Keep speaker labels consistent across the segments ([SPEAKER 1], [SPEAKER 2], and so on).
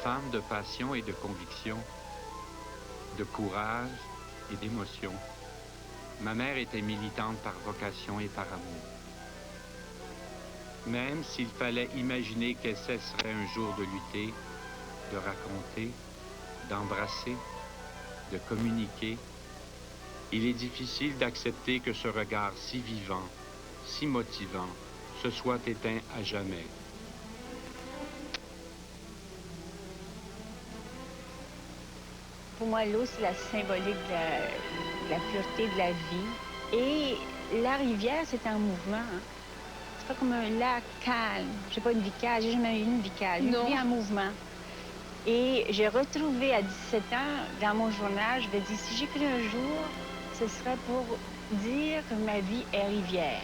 [SPEAKER 1] femme de passion et de conviction, de courage et d'émotion. Ma mère était militante par vocation et par amour. Même s'il fallait imaginer qu'elle cesserait un jour de lutter, de raconter, d'embrasser, de communiquer, il est difficile d'accepter que ce regard si vivant, si motivant, se soit éteint à jamais.
[SPEAKER 2] Pour moi, l'eau, c'est la symbolique de la pureté de la vie. Et la rivière, c'est un mouvement. Hein. C'est pas comme un lac calme. J'ai pas une vie calme, j'ai jamais eu une vie calme. J'ai une vie en mouvement. Et j'ai retrouvé à 17 ans, dans mon journal, je vais dire, si j'écris un jour, ce serait pour dire que ma vie est rivière.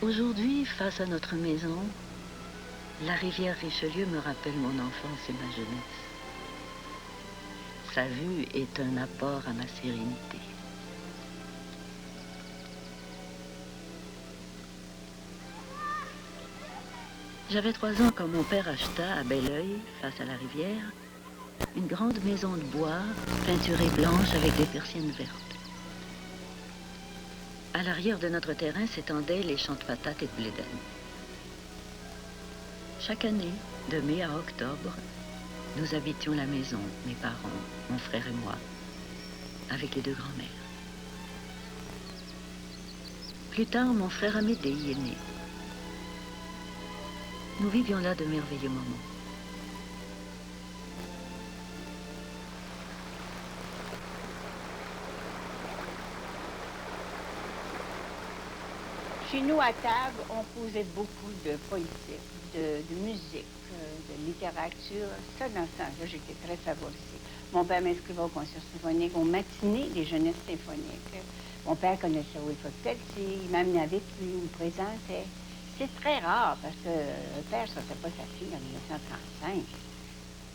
[SPEAKER 3] Aujourd'hui, face à notre maison, la rivière Richelieu me rappelle mon enfance et ma jeunesse. Sa vue est un apport à ma sérénité. J'avais 3 ans quand mon père acheta à Belleuil, face à la rivière, une grande maison de bois peinturée blanche avec des persiennes vertes. À l'arrière de notre terrain s'étendaient les champs de patates et de blé d'Inde. Chaque année, de mai à octobre, nous habitions la maison, mes parents, mon frère et moi, avec les 2 grands-mères. Plus tard, mon frère Amédée y est né. Nous vivions là de merveilleux moments.
[SPEAKER 2] Chez nous, à table, on posait beaucoup de politique, de musique, de littérature. Ça, dans ce temps-là, j'étais très favorisée. Mon père m'inscrivait au concert symphonique, aux matinées des jeunesses symphoniques. Mon père connaissait Wilfrid Pelletier, il m'amenait avec lui, il me présentait. C'est très rare, parce que le père ne sortait pas sa fille en 1935.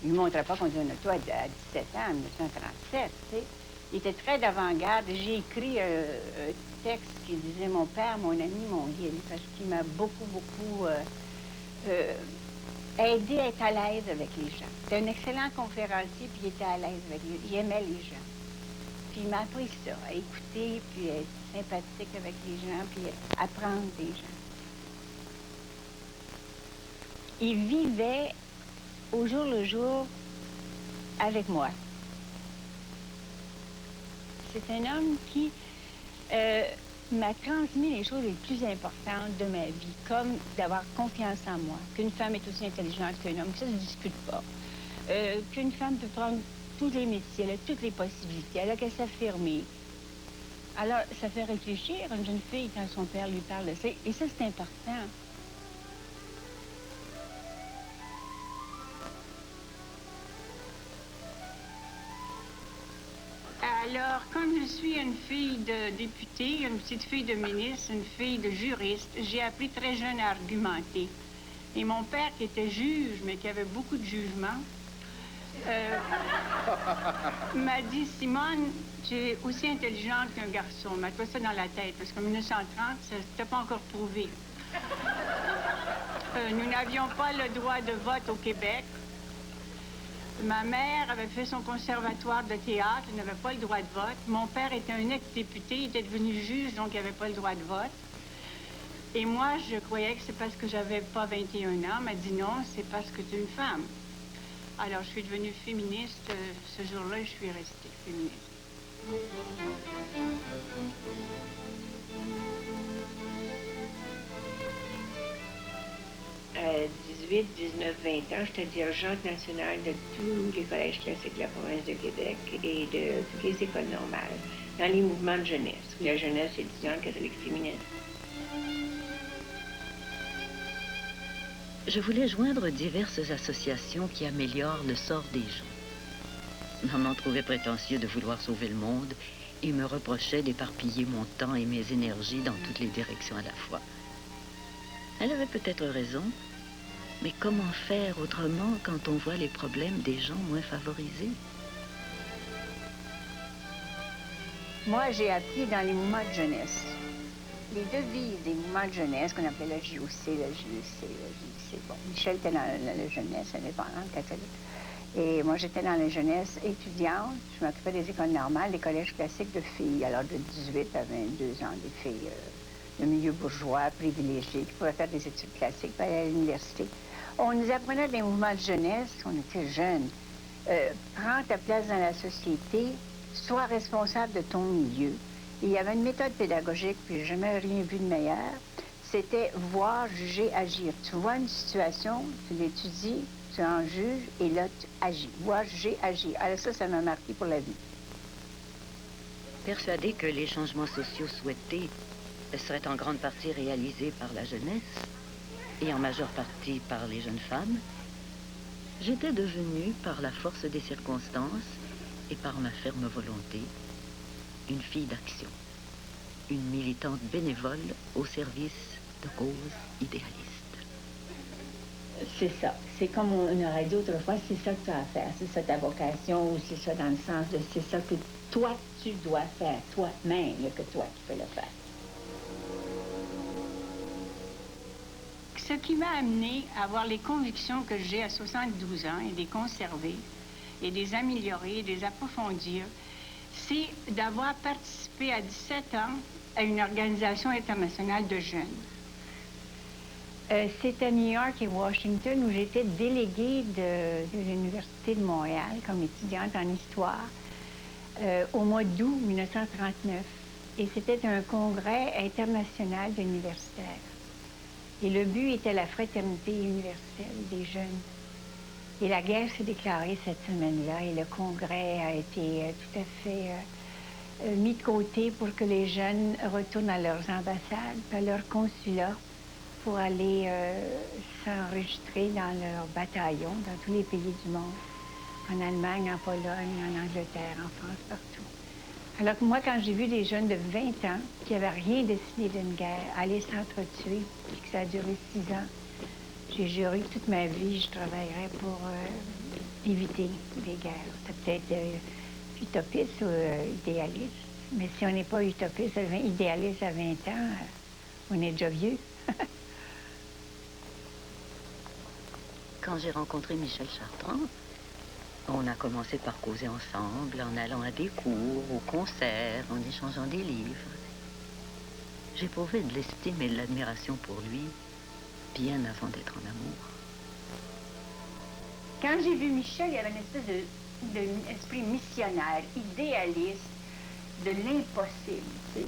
[SPEAKER 2] Il ne montrait pas conduire une auto à 17 ans, en 1937, tu sais. Il était très d'avant-garde. J'ai écrit un texte qui disait « Mon père, mon ami, mon guide », parce qu'il m'a beaucoup aidé à être à l'aise avec les gens. C'était un excellent conférencier, puis il était à l'aise avec les gens. Il aimait les gens. Puis il m'a appris ça, à écouter, puis à être sympathique avec les gens, puis à apprendre des gens. Il vivait au jour le jour avec moi. C'est un homme qui m'a transmis les choses les plus importantes de ma vie, comme d'avoir confiance en moi, qu'une femme est aussi intelligente qu'un homme, que ça ne se discute pas, qu'une femme peut prendre tous les métiers, elle a toutes les possibilités, elle a qu'à s'affirmer. Alors, ça fait réfléchir une jeune fille quand son père lui parle de ça, et ça, c'est important. Alors, comme je suis une fille de député, une petite fille de ministre, une fille de juriste, j'ai appris très jeune à argumenter. Et mon père, qui était juge, mais qui avait beaucoup de jugement, m'a dit « Simone, tu es aussi intelligente qu'un garçon. Mets-toi ça dans la tête, parce qu'en 1930, ça n'était pas encore prouvé. Nous n'avions pas le droit de vote au Québec. Ma mère avait fait son conservatoire de théâtre, elle n'avait pas le droit de vote. Mon père était un ex-député, il était devenu juge, donc il n'avait pas le droit de vote. Et moi, je croyais que c'est parce que j'avais pas 21 ans. Elle m'a dit non, c'est parce que tu es une femme. Alors, je suis devenue féministe. Ce jour-là, je suis restée féministe.
[SPEAKER 4] 18, 19, 20 ans, j'étais dirigeante nationale de tous les collèges classiques de la province de Québec et de toutes les écoles normales, dans les mouvements de jeunesse, la jeunesse étudiante catholique féminine.
[SPEAKER 3] Je voulais joindre diverses associations qui améliorent le sort des gens. Maman trouvait prétentieux de vouloir sauver le monde et me reprochait d'éparpiller mon temps et mes énergies dans toutes les directions à la fois. Elle avait peut-être raison, mais comment faire autrement quand on voit les problèmes des gens moins favorisés?
[SPEAKER 2] Moi, j'ai appris dans les mouvements de jeunesse. Les devises des mouvements de jeunesse, qu'on appelait la JOC, la JEC, la JC. Bon, Michel était dans la jeunesse indépendante catholique. Et moi, j'étais dans la jeunesse étudiante. Je m'occupais des écoles normales, des collèges classiques de filles, alors de 18 à 22 ans, des filles de milieu bourgeois, privilégiées, qui pouvaient faire des études classiques, puis aller à l'université. On nous apprenait des mouvements de jeunesse, on était jeunes. Prends ta place dans la société, sois responsable de ton milieu. Et il y avait une méthode pédagogique, puis j'ai jamais rien vu de meilleur. C'était voir, juger, agir. Tu vois une situation, tu l'étudies, tu en juges, et là, tu agis. Voir, juger, agir. Alors ça m'a marqué pour la vie.
[SPEAKER 3] Persuadée que les changements sociaux souhaités seraient en grande partie réalisés par la jeunesse, et en majeure partie par les jeunes femmes, j'étais devenue, par la force des circonstances et par ma ferme volonté, une fille d'action, une militante bénévole au service de causes idéalistes.
[SPEAKER 2] C'est ça. C'est comme on aurait dit autrefois, c'est ça que tu as à faire. C'est ça ta vocation, ou c'est ça dans le sens de c'est ça que toi, tu dois faire, toi-même, il n'y a que toi qui peux le faire. Ce qui m'a amené à avoir les convictions que j'ai à 72 ans et de les conserver et de les améliorer et de les approfondir, c'est d'avoir participé à 17 ans à une organisation internationale de jeunes. C'était à New York et Washington où j'étais déléguée de l'Université de Montréal comme étudiante en histoire au mois d'août 1939. Et c'était un congrès international d'universitaires. Et le but était la fraternité universelle des jeunes. Et la guerre s'est déclarée cette semaine-là et le congrès a été tout à fait mis de côté pour que les jeunes retournent à leurs ambassades, à leurs consulats, pour aller s'enregistrer dans leur bataillon, dans tous les pays du monde, en Allemagne, en Pologne, en Angleterre, en France, partout. Alors que moi, quand j'ai vu des jeunes de 20 ans qui n'avaient rien décidé d'une guerre, aller s'entretuer, puis que ça a duré 6 ans, j'ai juré que toute ma vie, je travaillerais pour éviter les guerres. C'est peut-être utopiste ou idéaliste, mais si on n'est pas utopiste, idéaliste à 20 ans, on est déjà vieux.
[SPEAKER 3] Quand j'ai rencontré Michel Chartrand, on a commencé par causer ensemble, en allant à des cours, aux concerts, en échangeant des livres. J'éprouvais de l'estime et de l'admiration pour lui, bien avant d'être en amour.
[SPEAKER 2] Quand j'ai vu Michel, il y avait une espèce d'esprit missionnaire, idéaliste, de l'impossible, tu sais.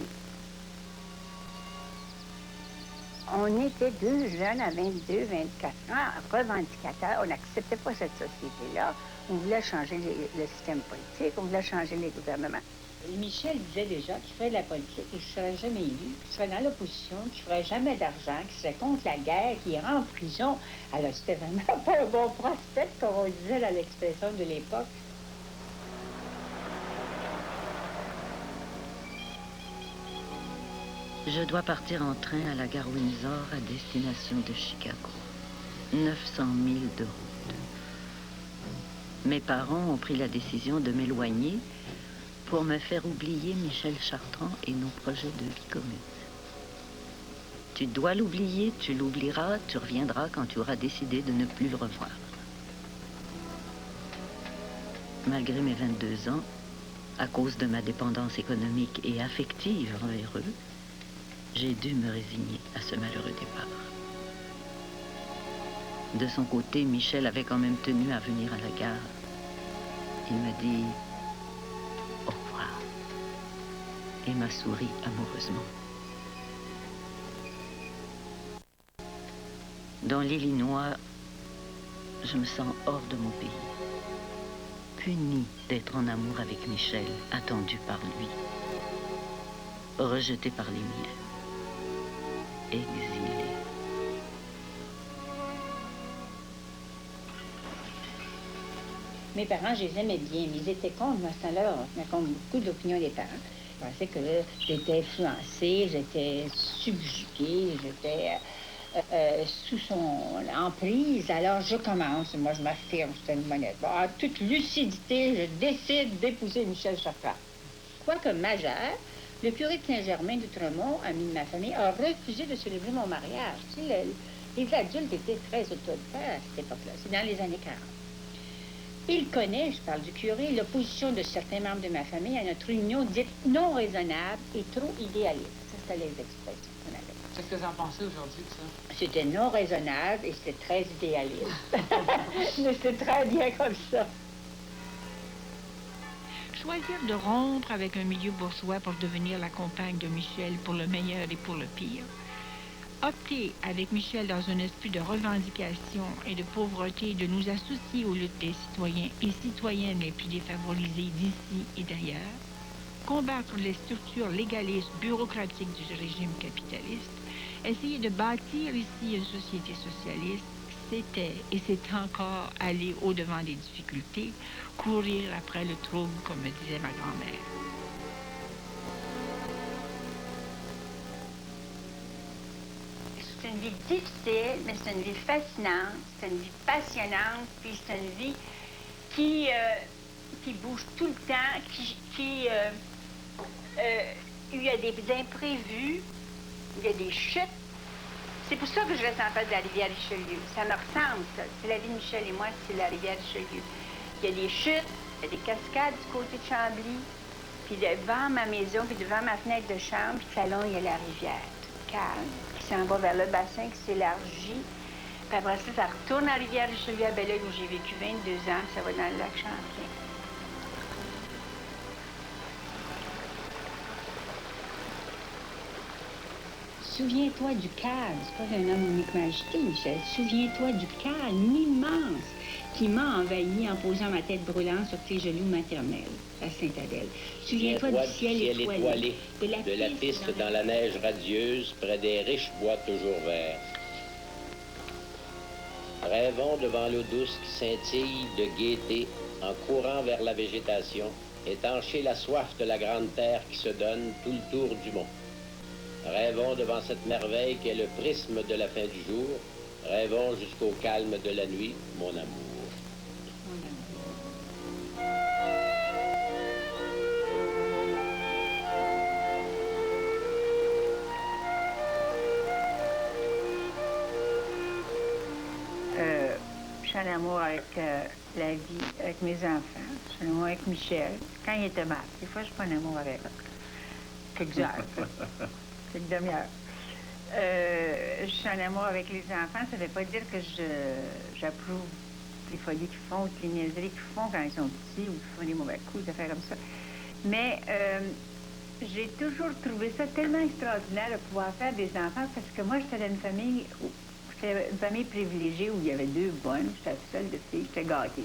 [SPEAKER 2] On était deux jeunes à 22, 24 ans, revendicateurs. On n'acceptait pas cette société-là. On voulait changer le système politique, on voulait changer les gouvernements. Et Michel disait déjà qu'il ferait de la politique, qu'il ne serait jamais élu, qu'il serait dans l'opposition, qu'il ne ferait jamais d'argent, qu'il serait contre la guerre, qu'il irait en prison. Alors, c'était vraiment pas un bon prospect, comme on disait dans l'expression de l'époque.
[SPEAKER 3] Je dois partir en train à la gare Windsor à destination de Chicago. 900 milles de route. Mes parents ont pris la décision de m'éloigner pour me faire oublier Michel Chartrand et nos projets de vie commune. Tu dois l'oublier, tu l'oublieras, tu reviendras quand tu auras décidé de ne plus le revoir. Malgré mes 22 ans, à cause de ma dépendance économique et affective envers eux, j'ai dû me résigner à ce malheureux départ. De son côté, Michel avait quand même tenu à venir à la gare. Il me dit au revoir et m'a souri amoureusement. Dans l'Illinois, je me sens hors de mon pays, punie d'être en amour avec Michel, attendue par lui, rejetée par les miens, exilée.
[SPEAKER 2] Mes parents, je les aimais bien, mais ils étaient contre moi, ça leur tenait compte beaucoup de l'opinion des parents. Je pensais que là, j'étais influencée, j'étais subjuguée, j'étais sous son emprise. Alors, je commence, moi, je m'affirme, c'est une monnaie. Bon, en toute lucidité, je décide d'épouser Michel Chartrand. Quoique majeur, le curé de Saint-Germain d'Outremont, ami de ma famille, a refusé de célébrer mon mariage. Tu sais, les adultes étaient très autoritaires à cette époque-là. C'est dans les années 40. Il connaît, je parle du curé, l'opposition de certains membres de ma famille à notre union dite non raisonnable et trop idéaliste. Ça, c'était les expressions qu'on avait.
[SPEAKER 5] Qu'est-ce que vous en pensez aujourd'hui de ça?
[SPEAKER 2] C'était non raisonnable et c'était très idéaliste. Mais c'est très bien comme ça.
[SPEAKER 6] Choisir de rompre avec un milieu bourgeois pour devenir la compagne de Michel pour le meilleur et pour le pire. Opter avec Michel dans un esprit de revendication et de pauvreté de nous associer aux luttes des citoyens et citoyennes les plus défavorisés d'ici et d'ailleurs. Combattre les structures légalistes bureaucratiques du régime capitaliste. Essayer de bâtir ici une société socialiste. C'était et c'est encore aller au-devant des difficultés, courir après le trouble, comme me disait ma grand-mère.
[SPEAKER 2] C'est une vie difficile, mais c'est une vie fascinante, c'est une vie passionnante, puis c'est une vie qui bouge tout le temps, il y a des imprévus, il y a des chutes. C'est pour ça que je reste en face de la rivière Richelieu. Ça me ressemble, ça. C'est la vie de Michel et moi, c'est la rivière Richelieu. Il y a des chutes, il y a des cascades du côté de Chambly, puis devant ma maison, puis devant ma fenêtre de chambre, puis le salon, il y a la rivière, toute calme, qui s'en va vers le bassin, qui s'élargit. Puis après ça, ça retourne à la rivière Richelieu à Belleuil, où j'ai vécu 22 ans, puis ça va dans le lac Champlain. Souviens-toi du calme, c'est pas un homme uniquement agité, Michel. Souviens-toi du calme immense qui m'a envahi en posant ma tête brûlante sur tes genoux maternels, à Sainte-Adèle. Souviens-toi du ciel étoilé,
[SPEAKER 7] de la piste dans la neige radieuse, près des riches bois toujours verts. Rêvons devant l'eau douce qui scintille de gaieté en courant vers la végétation, étancher la soif de la grande terre qui se donne tout le tour du monde. Rêvons devant cette merveille qui est le prisme de la fin du jour. Rêvons jusqu'au calme de la nuit, mon amour.
[SPEAKER 2] Je suis en amour avec la vie, avec mes enfants. Je suis en amour avec Michel, quand il était mal. Des fois, je suis pas en amour avec quelques heures. Quelques demi-heures. Je suis en amour avec les enfants. Ça ne veut pas dire que j'approuve les folies qu'ils font, les niaiseries qu'ils font quand ils sont petits ou qu'ils font des mauvais coups, des affaires comme ça. Mais j'ai toujours trouvé ça tellement extraordinaire de pouvoir faire des enfants parce que moi, j'étais dans une famille privilégiée où il y avait 2 bonnes. J'étais seule de filles, j'étais gâtée.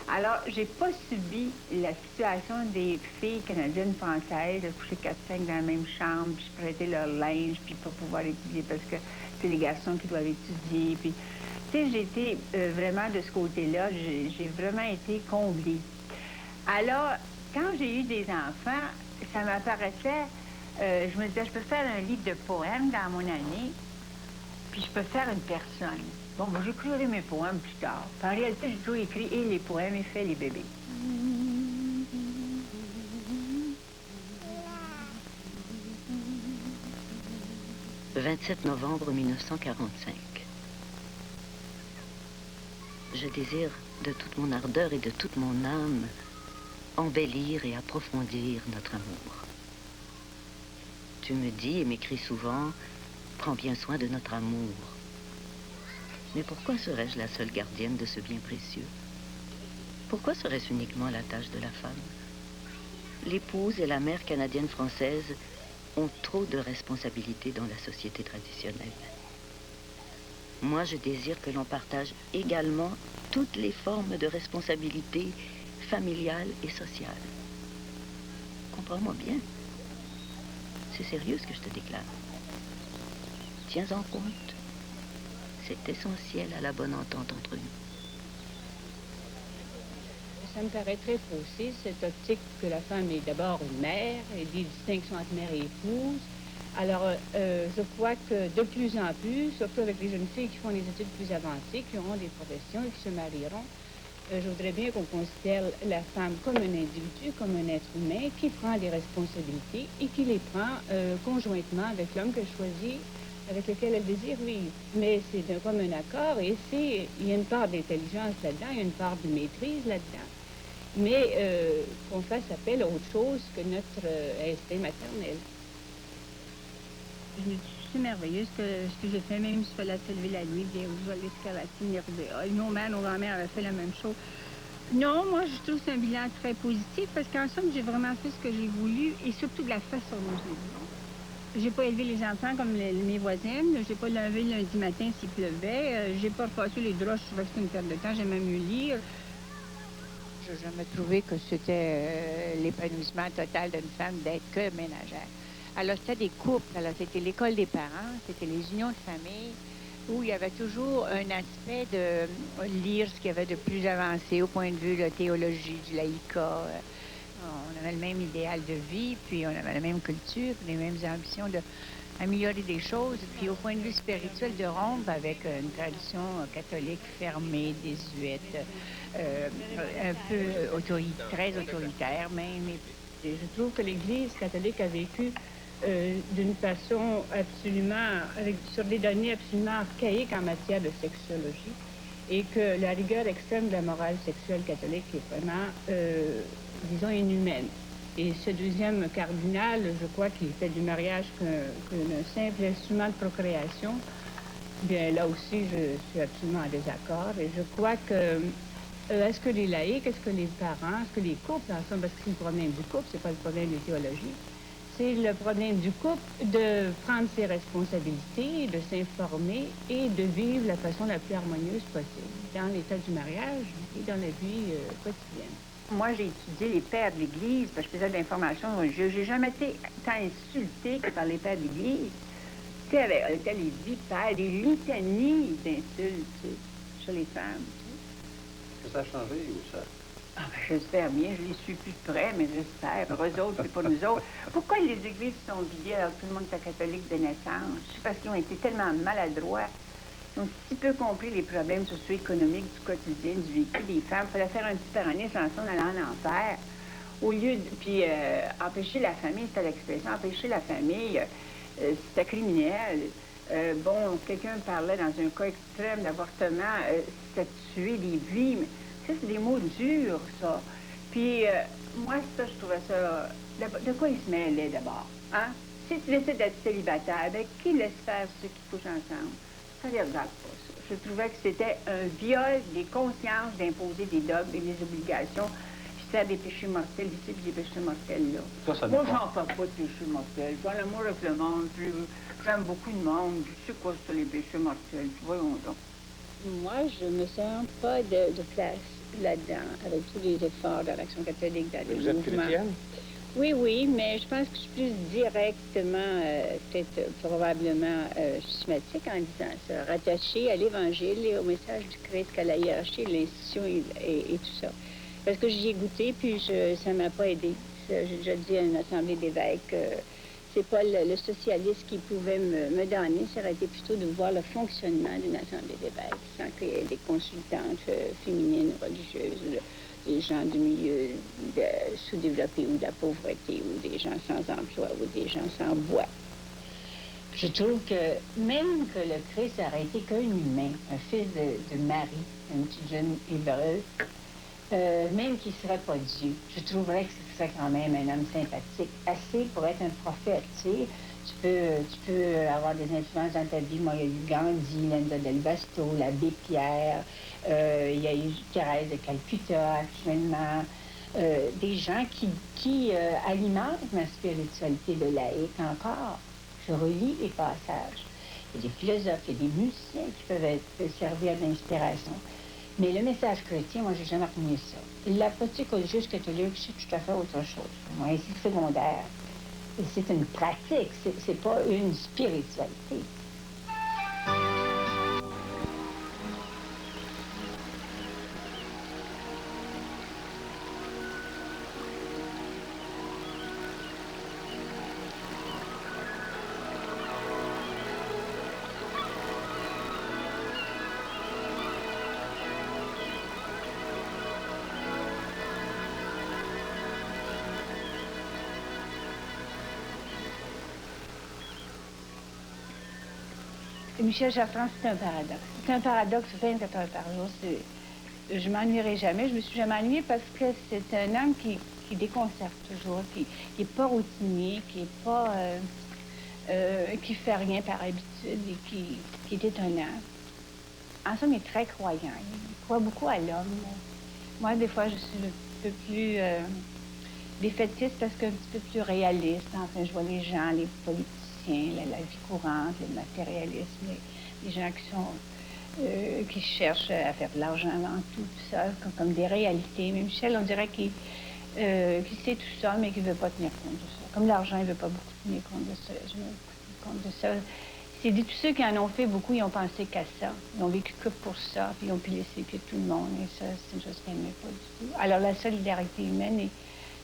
[SPEAKER 2] Alors, j'ai pas subi la situation des filles canadiennes françaises de coucher 4-5 dans la même chambre, puis prêter leur linge, puis pas pouvoir étudier parce que c'est les garçons qui doivent étudier. Puis, tu sais, j'ai été vraiment de ce côté-là, j'ai vraiment été comblée. Alors, quand j'ai eu des enfants, ça m'apparaissait, je me disais, je peux faire un livre de poèmes dans mon année, puis je peux faire une personne. Bon, ben, j'écrirai mes poèmes plus tard. En réalité, j'ai toujours écrit et les poèmes et fait les bébés.
[SPEAKER 3] Le 27 novembre 1945. Je désire de toute mon ardeur et de toute mon âme embellir et approfondir notre amour. Tu me dis et m'écris souvent, prends bien soin de notre amour. Mais pourquoi serais-je la seule gardienne de ce bien précieux? Pourquoi serait-ce uniquement la tâche de la femme? L'épouse et la mère canadienne-française ont trop de responsabilités dans la société traditionnelle. Moi, je désire que l'on partage également toutes les formes de responsabilité familiale et sociale. Comprends-moi bien. C'est sérieux ce que je te déclare. Tiens en compte. C'est essentiel à la bonne entente entre nous.
[SPEAKER 2] Ça me paraît très faussé, cette optique que la femme est d'abord une mère, et des distinctions entre mère et épouse. Alors, je crois que de plus en plus, surtout avec les jeunes filles qui font des études plus avancées, qui auront des professions et qui se marieront, je voudrais bien qu'on considère la femme comme un individu, comme un être humain qui prend des responsabilités et qui les prend conjointement avec l'homme qu'elle choisit, avec lequel elle désire vivre. Mais c'est d'un commun accord et il y a une part d'intelligence là-dedans, il y a une part de maîtrise là-dedans. Mais qu'on fasse appel à autre chose que notre instinct maternel. C'est merveilleux ce que j'ai fait, même si je fais la lever la nuit, bien les scalatines, nos mères, nos grand-mères avaient fait la même chose. Non, moi, je trouve que c'est un bilan très positif parce qu'en somme, j'ai vraiment fait ce que j'ai voulu et surtout de la façon dont je l'ai voulu. J'ai pas élevé les enfants comme mes voisines, j'ai pas levé le lundi matin s'il pleuvait, j'ai pas repassé les draps, je trouvais que c'était une perte de temps, j'aimais mieux lire.
[SPEAKER 8] Je n'ai jamais trouvé que c'était l'épanouissement total d'une femme d'être que ménagère. Alors, c'était des couples, alors c'était l'école des parents, c'était les unions de famille, où il y avait toujours un aspect de lire ce qu'il y avait de plus avancé au point de vue de la théologie, du laïcat. On avait le même idéal de vie, puis on avait la même culture, les mêmes ambitions d'améliorer des choses, puis au point de vue spirituel, de rompre avec une tradition catholique fermée, désuète, un peu très autoritaire même.
[SPEAKER 2] Et je trouve que l'Église catholique a vécu d'une façon absolument, sur des données absolument archaïques en matière de sexologie, et que la rigueur extrême de la morale sexuelle catholique est vraiment, disons, inhumaine. Et ce deuxième cardinal, je crois qu'il fait du mariage qu'un simple instrument de procréation. Bien, là aussi, je suis absolument en désaccord. Et je crois que, est-ce que les laïcs, est-ce que les parents, est-ce que les couples, en somme, parce que c'est le problème du couple, c'est pas le problème de théologie, c'est le problème du couple de prendre ses responsabilités, de s'informer et de vivre la façon la plus harmonieuse possible dans l'état du mariage et dans la vie quotidienne.
[SPEAKER 8] Moi, j'ai étudié les pères de l'Église, parce que je faisais de l'information religieuse. J'ai jamais été tant insultée que par les pères de l'Église. Tu sais, avec les vipères, des litanies d'insultes sur les femmes.
[SPEAKER 9] Est-ce que ça a changé ou ça?
[SPEAKER 8] Ah, ben, j'espère bien, je les suis plus de près, mais j'espère. Eux autres, c'est pas nous autres. Pourquoi les églises sont vidées alors que tout le monde est catholique de naissance? C'est parce qu'ils ont été tellement maladroits. Ils ont si peu compris les problèmes socio-économiques du quotidien, du vécu des femmes. Il fallait faire un petit parané sans ça, on allait en enfer. Au lieu de... Puis empêcher la famille, c'était l'expression, empêcher la famille, c'était criminel. Bon, quelqu'un parlait dans un cas extrême d'avortement, c'était tuer des vies, mais ça, c'est des mots durs, ça. Puis, moi, ça, je trouvais ça... De quoi ils se mêlaient, d'abord, hein? Si tu décides d'être célibataire, ben, qui laisse faire ceux qui couchent ensemble? Ça les regarde pas, ça. Je trouvais que c'était un viol des consciences d'imposer des dogmes et des obligations, puis faire des péchés mortels ici, puis des péchés mortels là. Moi, j'en fais pas de péchés mortels. J'ai l'amour avec le monde, puis j'aime beaucoup de monde. Je sais quoi, c'est les péchés mortels. Voyons donc.
[SPEAKER 2] Moi, je me sens pas de place là-dedans, avec tous les efforts de l'Action catholique dans les mouvements.
[SPEAKER 9] Vous êtes chrétienne?
[SPEAKER 2] Oui, mais je pense que je suis plus directement, peut-être probablement schématique en disant ça, rattachée à l'Évangile et au message du Christ, qu'à la hiérarchie, l'institution et tout ça. Parce que j'y ai goûté, puis ça ne m'a pas aidé. J'ai déjà dit à une assemblée d'évêques, c'est pas le socialiste qui pouvait me donner, ça aurait été plutôt de voir le fonctionnement d'une assemblée d'évêques, sans qu'il y ait des consultantes féminines, religieuses, des gens du milieu sous-développé ou de la pauvreté, ou des gens sans emploi, ou des gens sans bois. Je trouve que même que le Christ aurait été qu'un humain, un fils de Marie, une petite jeune hébreu, même qu'il ne serait pas Dieu, je trouverais que ce serait quand même un homme sympathique, assez pour être un prophète, tu sais. Tu peux avoir des influences dans ta vie. Moi, il y a eu Gandhi, Linda del Basto, l'abbé Pierre, il y a eu Thérèse de Calcutta actuellement, des gens qui alimentent ma spiritualité de laïque encore. Je relis les passages. Il y a des philosophes, il y a des musiciens qui peuvent servir d'inspiration. Mais le message chrétien, moi, j'ai jamais reconnu ça. La politique religieuse catholique, c'est tout à fait autre chose. Moi, c'est secondaire. C'est une pratique, c'est pas une spiritualité. Michel Chartrand, c'est un paradoxe. C'est un paradoxe 24 heures par jour. Je m'ennuierai jamais. Je me suis jamais ennuyée parce que c'est un homme qui déconcerte toujours, qui n'est pas routinier, qui est pas... qui fait rien par habitude et qui est étonnant. En somme, il est très croyant. Il croit beaucoup à l'homme. Moi, des fois, je suis un peu plus défaitiste parce qu'un petit peu plus réaliste. Enfin, je vois les gens, les politiciens, la vie courante, le matérialisme, les gens qui cherchent à faire de l'argent avant tout ça, comme des réalités. Mais Michel, on dirait qu'il sait tout ça, mais qu'il ne veut pas tenir compte de ça. Comme l'argent, il ne veut pas beaucoup tenir compte de ça. Je me rends compte de ça. C'est dit, tous ceux qui en ont fait beaucoup, ils ont pensé qu'à ça. Ils ont vécu que pour ça, puis ils ont pu laisser pied tout le monde. Et ça, c'est une chose qu'ils n'aimaient pas du tout. Alors, la solidarité humaine, et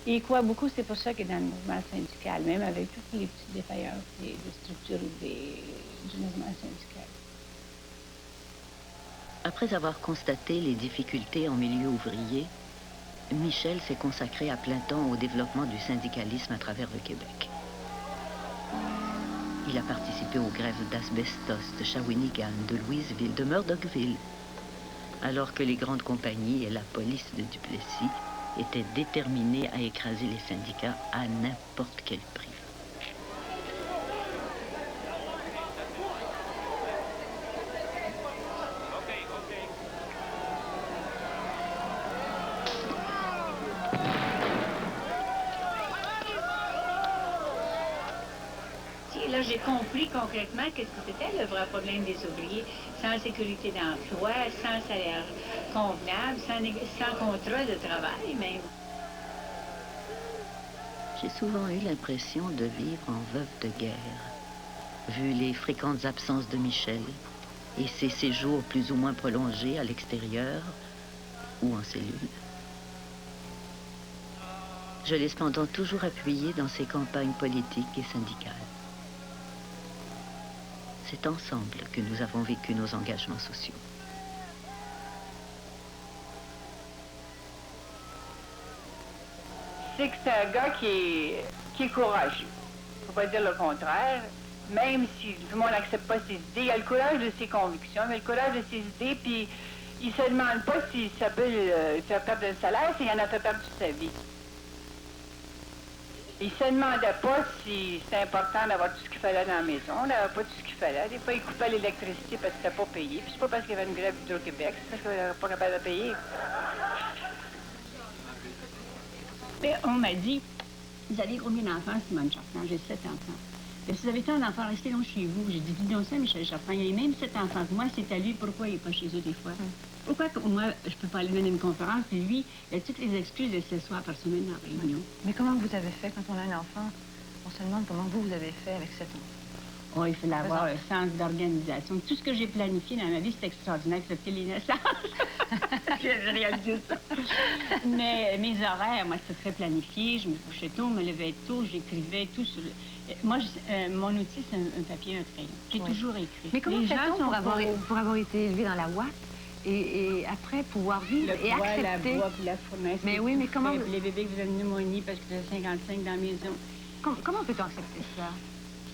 [SPEAKER 2] il croit beaucoup, c'est pour ça qu'il est dans le mouvement syndical, même avec toutes les petites défaillances des structures du mouvement syndical.
[SPEAKER 3] Après avoir constaté les difficultés en milieu ouvrier, Michel s'est consacré à plein temps au développement du syndicalisme à travers le Québec. Il a participé aux grèves d'Asbestos, de Shawinigan, de Louisville, de Murdochville, alors que les grandes compagnies et la police de Duplessis étaient déterminés à écraser les syndicats à n'importe quel prix.
[SPEAKER 2] Là, j'ai compris concrètement qu'est-ce que c'était le vrai problème des ouvriers, sans sécurité d'emploi, sans salaire convenable, sans contrat de travail même.
[SPEAKER 3] J'ai souvent eu l'impression de vivre en veuve de guerre, vu les fréquentes absences de Michel et ses séjours plus ou moins prolongés à l'extérieur ou en cellule. Je l'ai cependant toujours appuyé dans ses campagnes politiques et syndicales. C'est ensemble que nous avons vécu nos engagements sociaux.
[SPEAKER 8] C'est que c'est un gars qui est courageux. Faut pas dire le contraire. Même si tout le monde n'accepte pas ses idées, il a le courage de ses convictions, il a le courage de ses idées, puis il se demande pas si ça peut lui faire perdre un salaire, s'il en a fait perdre toute sa vie. Il se demandait pas si c'était important d'avoir tout ce qu'il fallait dans la maison. On n'avait pas tout ce qu'il fallait. Des fois, il coupait l'électricité parce que c'était pas payé. Puis c'est pas parce qu'il y avait une grève d'Hydro-Québec, c'est parce qu'il n'avait pas capable de payer.
[SPEAKER 2] Mais on m'a dit, vous avez combien d'enfants, Simone Chartrand? J'ai 7 enfants. Mais si vous avez tant d'enfants, restez donc chez vous. J'ai dit, dis donc ça, Michel Chartrand, il y a même 7 enfants. Moi, c'est à lui, pourquoi il n'est pas chez eux des fois? Pourquoi moi, je peux pas aller mener une conférence, puis lui, il a toutes les excuses de s'asseoir par semaine dans la réunion.
[SPEAKER 5] Mais comment vous avez fait quand on a un enfant? On se demande comment vous avez fait avec cet enfant.
[SPEAKER 2] Oh, il fallait avoir un sens d'organisation. Tout ce que j'ai planifié dans ma vie, c'est extraordinaire, excepté les naissances. J'ai réalisé ça. Mais mes horaires, moi, c'était très planifié. Je me couchais tôt, me levais tôt, j'écrivais tout sur le... Moi, mon outil, c'est un papier, un crayon. J'ai toujours écrit.
[SPEAKER 5] Mais comment fait-on pour avoir été élevé dans la ouate et après pouvoir vivre et accepter...
[SPEAKER 2] La bois, puis la fournaise.
[SPEAKER 5] Mais oui, mais comment...
[SPEAKER 2] Les bébés qui faisaient une pneumonie parce que j'avais 55 dans la maison.
[SPEAKER 5] Comment peut-on accepter ça?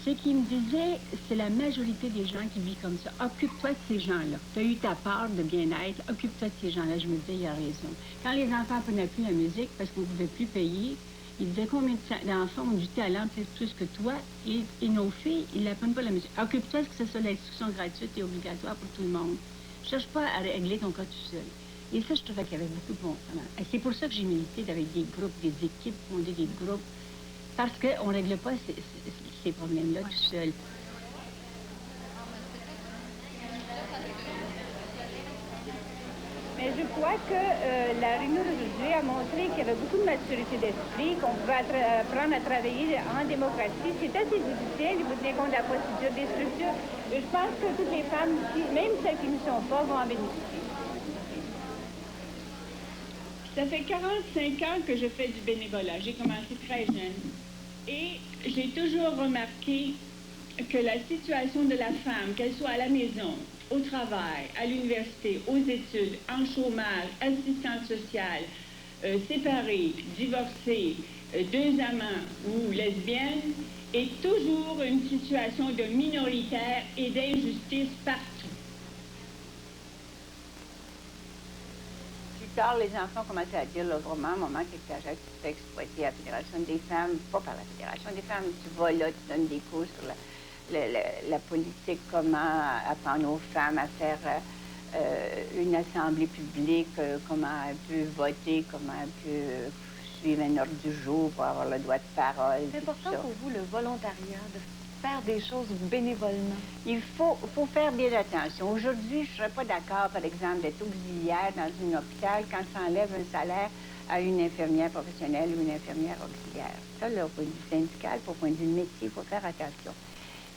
[SPEAKER 2] Ce qu'il me disait, c'est la majorité des gens qui vivent comme ça. Occupe-toi de ces gens-là. Tu as eu ta part de bien-être, occupe-toi de ces gens-là. Je me disais, il a raison. Quand les enfants prenaient plus la musique parce qu'on ne pouvait plus payer, il disait combien d'enfants ont du talent, peut-être plus que toi, et nos filles, ils n'apprennent pas la musique. Occupe-toi de que ce soit l'instruction gratuite et obligatoire pour tout le monde. Ne cherche pas à régler ton cas tout seul. Et ça, je trouvais qu'il y avait beaucoup de bon sens. Et c'est pour ça que j'ai milité avec des groupes, des équipes, fondé des groupes, parce qu'on ne règle pas ces problèmes-là tout seul. Mais je crois que la réunion d'aujourd'hui a montré qu'il y avait beaucoup de maturité d'esprit, qu'on pouvait apprendre à travailler en démocratie. C'est assez difficile, il faut tenir compte de la procédure des structures. Je pense que toutes les femmes ici, même celles qui ne sont pas, vont en bénéficier. Ça fait 45 ans que je fais du bénévolat. J'ai commencé très jeune. Et j'ai toujours remarqué que la situation de la femme, qu'elle soit à la maison, au travail, à l'université, aux études, en chômage, assistante sociale, séparée, divorcée,
[SPEAKER 10] deux amants ou lesbiennes est toujours une situation de minoritaire et d'injustice partout.
[SPEAKER 2] Plus tard, les enfants commençaient à dire, là, vraiment, maman, qu'est-ce que t'arrêtes, tu te fais exploiter à la Fédération des femmes, pas par la Fédération des femmes, tu vas là, tu donnes des cours sur la politique, comment apprendre aux femmes à faire une assemblée publique, comment elles peuvent voter, comment elles peuvent suivre un ordre du jour pour avoir le droit de parole.
[SPEAKER 5] C'est important pour vous, le volontariat, de faire des choses bénévolement?
[SPEAKER 2] Il faut faire bien attention. Aujourd'hui, je ne serais pas d'accord, par exemple, d'être auxiliaire dans un hôpital quand ça enlève un salaire à une infirmière professionnelle ou une infirmière auxiliaire. Ça, là, au point de vue syndical, au point de vue métier, il faut faire attention.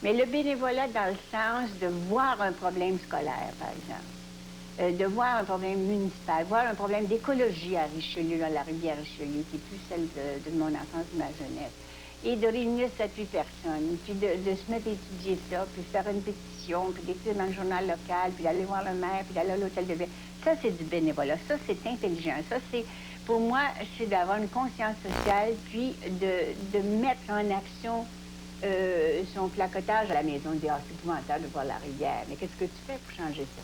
[SPEAKER 2] Mais le bénévolat dans le sens de voir un problème scolaire, par exemple, de voir un problème municipal, voir un problème d'écologie à Richelieu, dans la rivière Richelieu, qui est plus celle de mon enfance, de ma jeunesse, et de réunir 7-8 personnes, puis de se mettre à étudier ça, puis faire une pétition, puis d'écrire dans le journal local, puis d'aller voir le maire, puis d'aller à l'hôtel de ville. Ça, c'est du bénévolat. Ça, c'est intelligent. Ça, c'est, pour moi, c'est d'avoir une conscience sociale, puis de mettre en action son placotage à la maison, de dire, ah, c'est épouvantable de voir la rivière. Mais qu'est-ce que tu fais pour changer ça?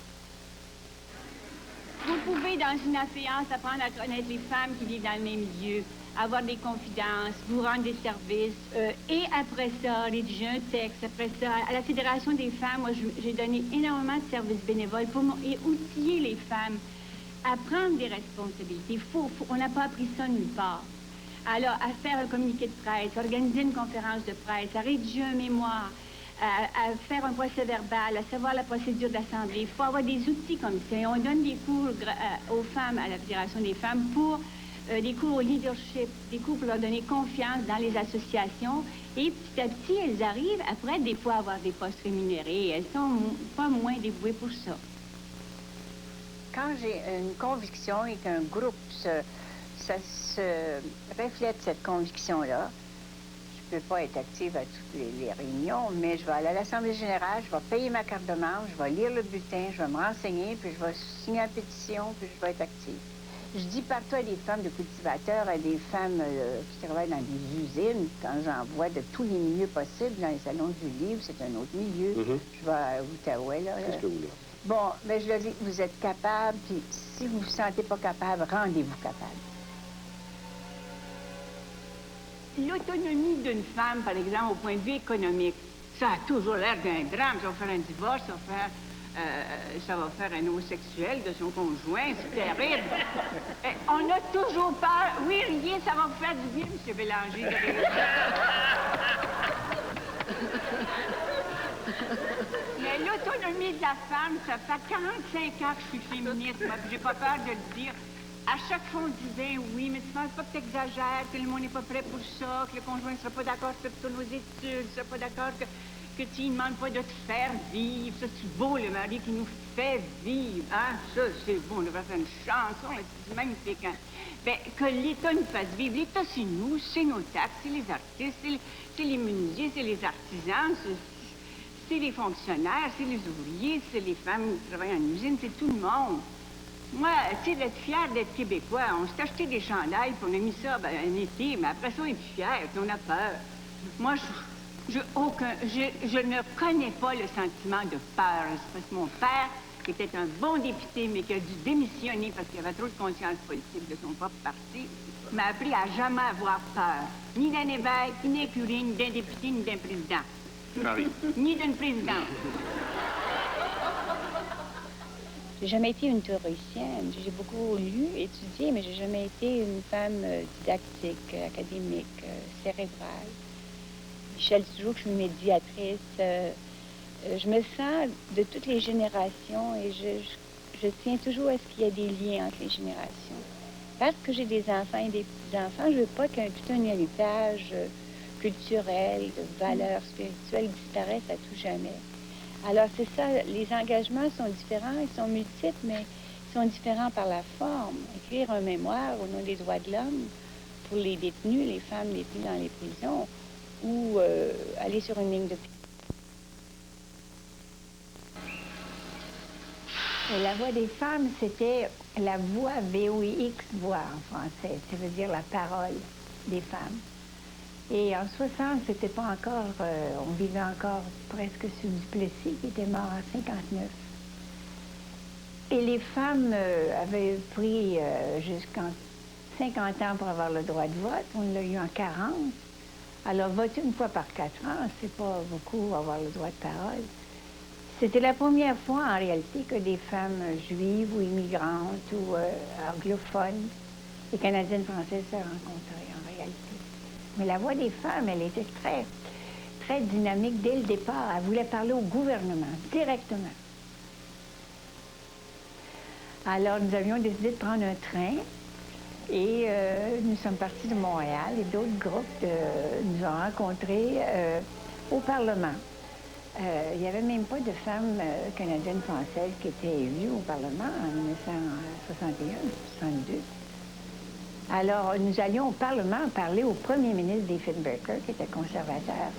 [SPEAKER 10] Vous pouvez, dans une affiance, apprendre à connaître les femmes qui vivent dans le même milieu, avoir des confidences, vous rendre des services, et après ça, rédiger un texte. Après ça, à la Fédération des femmes, moi, j'ai donné énormément de services bénévoles pour et outiller les femmes à prendre des responsabilités. On n'a pas appris ça nulle part. Alors, à faire un communiqué de presse, à organiser une conférence de presse, à rédiger un mémoire, à faire un procès-verbal, à savoir la procédure d'assemblée. Il faut avoir des outils comme ça. Et on donne des cours aux femmes à la Fédération des femmes pour des cours au leadership, des cours pour leur donner confiance dans les associations. Et petit à petit, elles arrivent, après, des fois, à avoir des postes rémunérés. Elles sont pas moins dévouées pour ça.
[SPEAKER 2] Quand j'ai une conviction et qu'un groupe ça se reflète cette conviction-là, je ne peux pas être active à toutes les réunions, mais je vais aller à l'Assemblée générale, je vais payer ma carte de membre, je vais lire le bulletin, je vais me renseigner, puis je vais signer la pétition, puis je vais être active. Je dis partout à des femmes de cultivateurs, à des femmes qui travaillent dans des usines, quand j'en vois de tous les milieux possibles, dans les salons du livre, c'est un autre milieu. Je vais à Outaouais, là.
[SPEAKER 11] Qu'est-ce que vous voulez?
[SPEAKER 2] Bon, mais je leur dis, vous êtes capable, puis si vous ne vous sentez pas capable, rendez-vous capable.
[SPEAKER 10] L'autonomie d'une femme, par exemple, au point de vue économique, ça a toujours l'air d'un drame. Ça va faire un divorce, ça va faire un homosexuel de son conjoint, c'est terrible. On a toujours peur. Oui, rien, ça va vous faire du bien, M. Bélanger. Mais l'autonomie de la femme, ça fait 45 ans que je suis féministe, moi, puis j'ai pas peur de le dire. À chaque fois, on disait, oui, mais tu penses pas que tu exagères, que le monde n'est pas prêt pour ça, que le conjoint ne sera pas d'accord que tu retournes aux études, ne sera pas d'accord que tu ne demandes pas de te faire vivre. Ça, c'est beau, le mari qui nous fait vivre. Hein? Ça, c'est beau, on devrait faire une chanson, c'est magnifique. Hein? Bien, que l'État nous fasse vivre. L'État, c'est nous, c'est nos taxes, c'est les artistes, c'est les menuisiers, c'est les artisans, c'est les fonctionnaires, c'est les ouvriers, c'est les femmes qui travaillent en usine, c'est tout le monde. Moi, tu sais, d'être fier d'être québécois, on s'est acheté des chandails, puis on a mis ça un été, mais après ça, on est plus fier, puis on a peur. Moi, je ne connais pas le sentiment de peur. C'est parce que mon père, qui était un bon député, mais qui a dû démissionner parce qu'il avait trop de conscience politique de son propre parti, m'a appris à jamais avoir peur. Ni d'un évêque, ni d'un curé, ni d'un député, ni d'un président.
[SPEAKER 11] Marie.
[SPEAKER 10] Ni d'une présidente.
[SPEAKER 2] J'ai jamais été une théoricienne. J'ai beaucoup lu, étudié, mais j'ai jamais été une femme didactique, académique, cérébrale. Michel dit toujours que je suis une médiatrice. Je me sens de toutes les générations et je tiens toujours à ce qu'il y ait des liens entre les générations. Parce que j'ai des enfants et des petits-enfants, je ne veux pas qu'un héritage culturel, de valeurs spirituelles disparaisse à tout jamais. Alors, c'est ça, les engagements sont différents, ils sont multiples, mais ils sont différents par la forme. Écrire un mémoire au nom des droits de l'homme pour les détenus, les femmes détenues dans les prisons, ou aller sur une ligne de pied. La voix des femmes, c'était la voix VOIX, voix en français, ça veut dire la parole. des femmes. Et en 60, c'était pas encore, on vivait encore presque sous Duplessis, qui était mort en 59. Et les femmes avaient pris jusqu'en 50 ans pour avoir le droit de vote. On l'a eu en 40. Alors, voter une fois par 4 ans, c'est pas beaucoup avoir le droit de parole. C'était la première fois, en réalité, que des femmes juives ou immigrantes ou anglophones et canadiennes françaises se rencontraient, en réalité. Mais la voix des femmes, elle était très, très dynamique dès le départ. Elle voulait parler au gouvernement, directement. Alors, nous avions décidé de prendre un train et nous sommes partis de Montréal et d'autres groupes nous ont rencontrés au Parlement. Il n'y avait même pas de femmes canadiennes françaises qui étaient élues au Parlement en 1961-62. Alors, nous allions au Parlement parler au premier ministre Diefenbaker, qui était conservateur.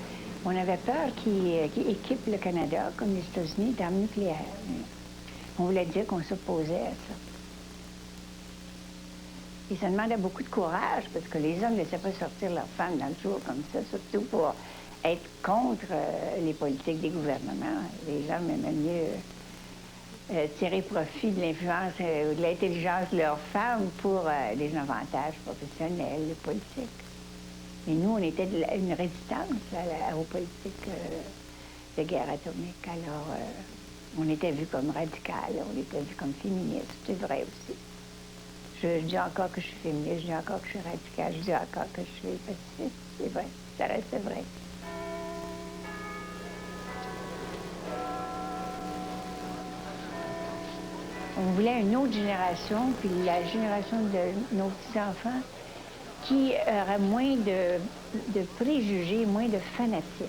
[SPEAKER 2] On avait peur qu'il équipe le Canada, comme les États-Unis, d'armes nucléaires. On voulait dire qu'on s'opposait à ça. Et ça demandait beaucoup de courage, parce que les hommes ne laissaient pas sortir leurs femmes dans le jour comme ça, surtout pour être contre les politiques des gouvernements. Les hommes aimaient mieux tirer profit de l'influence ou de l'intelligence de leurs femmes pour des avantages professionnels, politiques. Et nous, on était une résistance aux politiques de guerre atomique. Alors, on était vus comme radicales, on était vus comme féministes. C'est vrai aussi. Je dis encore que je suis féministe, je dis encore que je suis radicale, je dis encore que je suis pacifiste. C'est vrai, ça reste vrai. On voulait une autre génération, puis la génération de nos petits-enfants, qui aurait moins de préjugés, moins de fanatisme.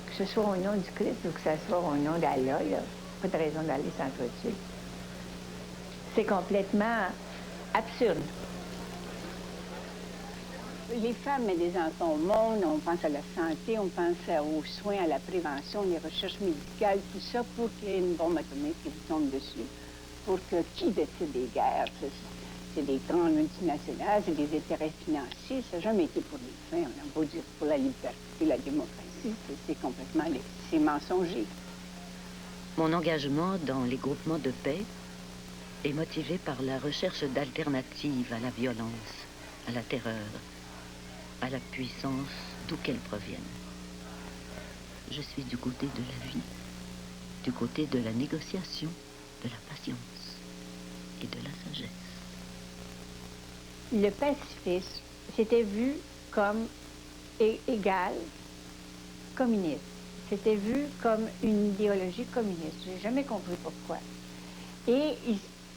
[SPEAKER 2] Que ce soit au nom du Christ ou que ce soit au nom d'Allah, il n'y a pas de raison d'aller s'entretuer. C'est complètement absurde. Les femmes et les enfants au monde, on pense à la santé, on pense aux soins, à la prévention, les recherches médicales, tout ça pour qu'il y ait une bombe atomique qui vous tombe dessus. Pour que qui décide des guerres? C'est des grandes multinationales, c'est des intérêts financiers. Ça n'a jamais été pour les fins. On a beau dire pour la liberté, la démocratie, c'est complètement c'est mensonger.
[SPEAKER 3] Mon engagement dans les groupements de paix est motivé par la recherche d'alternatives à la violence, à la terreur, à la puissance, d'où qu'elle provienne. Je suis du côté de la vie, du côté de la négociation, de la patience et de la sagesse.
[SPEAKER 2] Le pacifisme, c'était vu comme égal communiste. C'était vu comme une idéologie communiste. Je n'ai jamais compris pourquoi. Et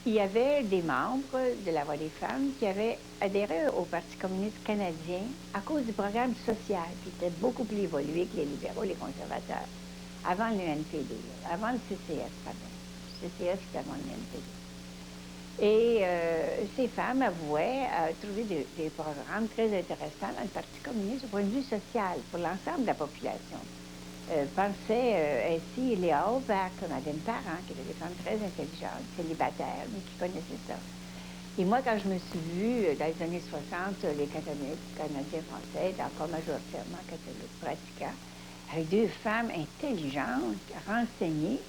[SPEAKER 2] il y avait des membres de la Voix des femmes qui avaient adhéré au Parti communiste canadien à cause du programme social, qui était beaucoup plus évolué que les libéraux, les conservateurs, avant le NPD, avant le CCS, pardon. Le CCS, c'était avant le NPD. Et ces femmes avouaient trouver des programmes très intéressants dans le Parti communiste au point de vue social, pour l'ensemble de la population. Pensait ainsi Léa Aubach, Madeleine Parent, qui étaient des femmes très intelligentes, célibataires, mais qui connaissaient ça. Et moi, quand je me suis vue dans les années 60, les catholiques, Canadiens français étaient encore majoritairement catholiques pratiquants, avec deux femmes intelligentes, renseignées,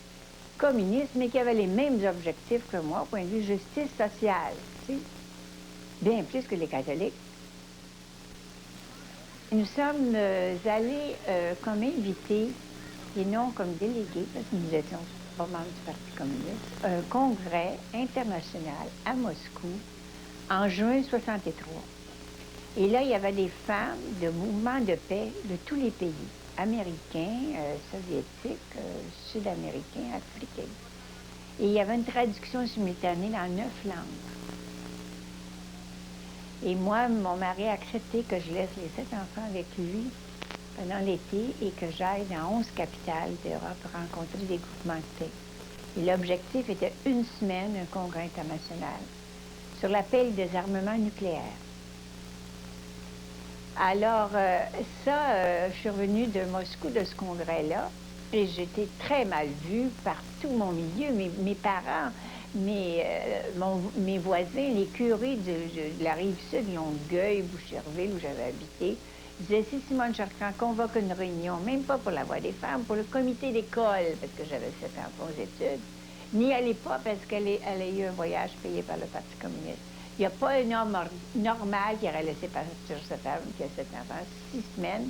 [SPEAKER 2] communistes, mais qui avaient les mêmes objectifs que moi au point de vue justice sociale, tu sais, bien plus que les catholiques. Nous sommes allés comme invités, et non comme délégués, parce que nous étions pas membres du Parti communiste, un congrès international à Moscou en juin 63. Et là, il y avait des femmes de mouvements de paix de tous les pays, américains, soviétiques, sud-américains, africains. Et il y avait une traduction simultanée dans 9 langues. Et moi, mon mari a accepté que je laisse les 7 enfants avec lui pendant l'été et que j'aille dans 11 capitales d'Europe rencontrer des groupements de paix. Et l'objectif était une semaine, un congrès international, sur la paix et le désarmement nucléaire. Alors, je suis revenue de Moscou, de ce congrès-là, et j'étais très mal vue par tout mon milieu. Mes parents mes voisins, les curés de la Rive-Sud, Longueuil, Boucherville, où j'avais habité, disaient, si Simone Chartrand convoque une réunion, même pas pour la Voix des femmes, pour le comité d'école, parce que j'avais 7 ans aux études, n'y allez pas parce qu'elle a eu un voyage payé par le Parti communiste. Il n'y a pas un homme normal qui aurait laissé partir cette femme qui a 7 enfants 6 semaines.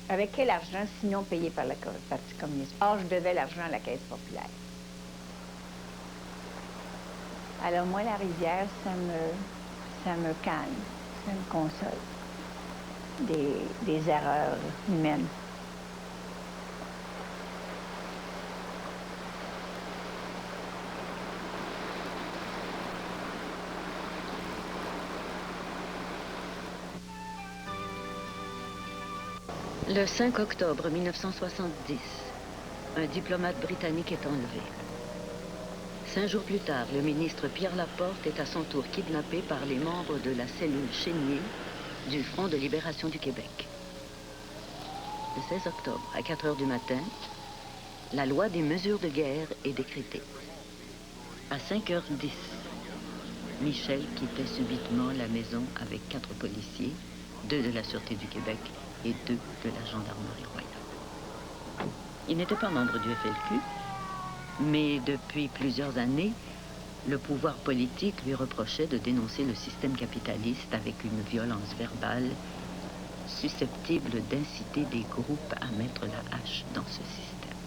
[SPEAKER 2] Avec quel argent, sinon payé par le Parti communiste? Or, je devais l'argent à la Caisse populaire. Alors moi, la rivière, ça me calme, ça me console des erreurs humaines.
[SPEAKER 3] Le 5 octobre 1970, un diplomate britannique est enlevé. 5 jours plus tard, le ministre Pierre Laporte est à son tour kidnappé par les membres de la cellule Chénier du Front de libération du Québec. Le 16 octobre, à 4 heures du matin, la loi des mesures de guerre est décrétée. À 5h10, Michel quittait subitement la maison avec 4 policiers, 2 de la Sûreté du Québec et 2 de la Gendarmerie royale. Il n'était pas membre du FLQ, mais depuis plusieurs années, le pouvoir politique lui reprochait de dénoncer le système capitaliste avec une violence verbale susceptible d'inciter des groupes à mettre la hache dans ce système.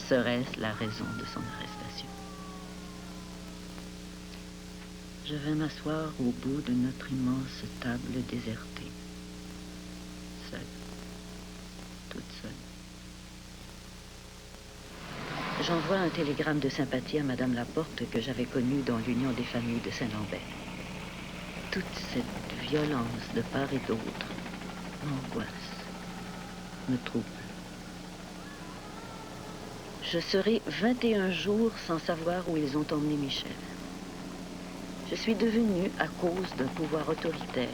[SPEAKER 3] Serait-ce la raison de son arrestation? Je vais m'asseoir au bout de notre immense table désertée, seule, toute seule. J'envoie un télégramme de sympathie à Madame Laporte que j'avais connue dans l'Union des familles de Saint-Lambert. Toute cette violence de part et d'autre m'angoisse, me trouble. Je serai 21 jours sans savoir où ils ont emmené Michel. Je suis devenue, à cause d'un pouvoir autoritaire,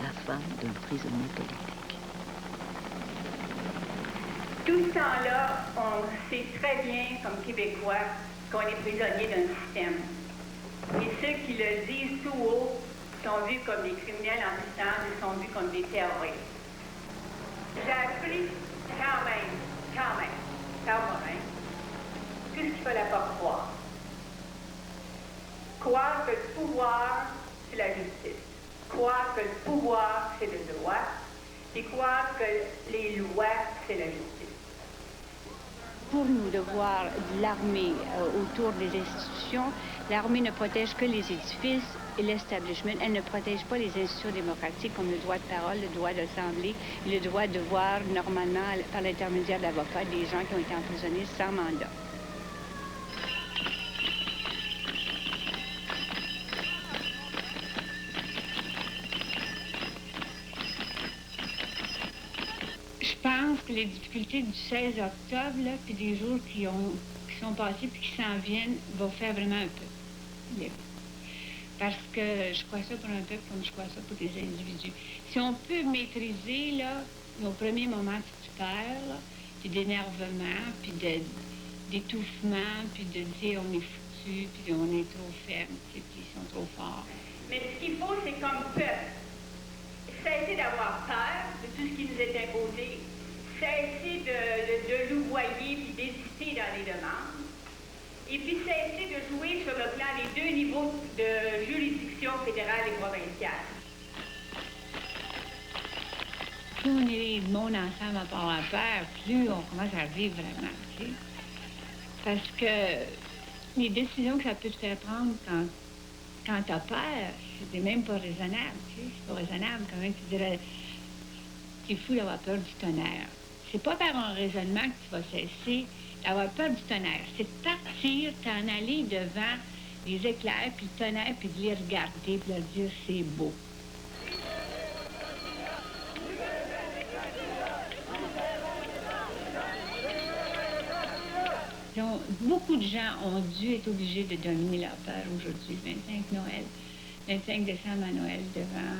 [SPEAKER 3] la femme d'un prisonnier politique.
[SPEAKER 10] Tout ce temps-là, on sait très bien, comme Québécois, qu'on est prisonnier d'un système. Et ceux qui le disent tout haut sont vus comme des criminels en distance, ils sont vus comme des terroristes. J'ai appris quand même, tout ce qu'il ne fallait pas croire. Croire que le pouvoir, c'est la justice. Croire que le pouvoir, c'est le droit. Et croire que les lois, c'est la justice.
[SPEAKER 2] Pour nous, de voir l'armée autour des institutions, l'armée ne protège que les édifices et l'establishment. Elle ne protège pas les institutions démocratiques comme le droit de parole, le droit d'assemblée, le droit de voir normalement, par l'intermédiaire d'avocats, des gens qui ont été emprisonnés sans mandat.
[SPEAKER 6] Je pense que les difficultés du 16 octobre, là, puis des jours qui sont passés puis qui s'en viennent, vont faire vraiment un peu. Parce que je crois ça pour un peuple comme je crois ça pour des individus. Si on peut maîtriser là, nos premiers moments de stupeur, là, puis d'énervement, puis d'étouffement, puis de dire on est foutu, puis on est trop faible, puis ils sont trop forts.
[SPEAKER 10] Mais ce qu'il faut, c'est comme peuple, cesser d'avoir peur de tout ce qui nous est imposé, cesser de louvoyer puis d'hésiter dans les demandes, et puis cesser de jouer sur le plan des 2 niveaux de juridiction fédérale et provinciale.
[SPEAKER 6] Plus on est le monde ensemble à part la peur, plus on commence à vivre vraiment, tu sais. Parce que les décisions que ça peut te faire prendre quand t'as peur, c'est même pas raisonnable, tu sais. C'est pas raisonnable quand même. Tu dirais, c'est fou d'avoir peur du tonnerre. C'est pas par un raisonnement que tu vas cesser d'avoir peur du tonnerre. C'est de partir, t'en aller devant les éclairs, puis le tonnerre, puis de les regarder, puis de leur dire c'est beau. Donc, beaucoup de gens ont dû être obligés de dominer leur peur aujourd'hui, le 25 décembre à Noël, devant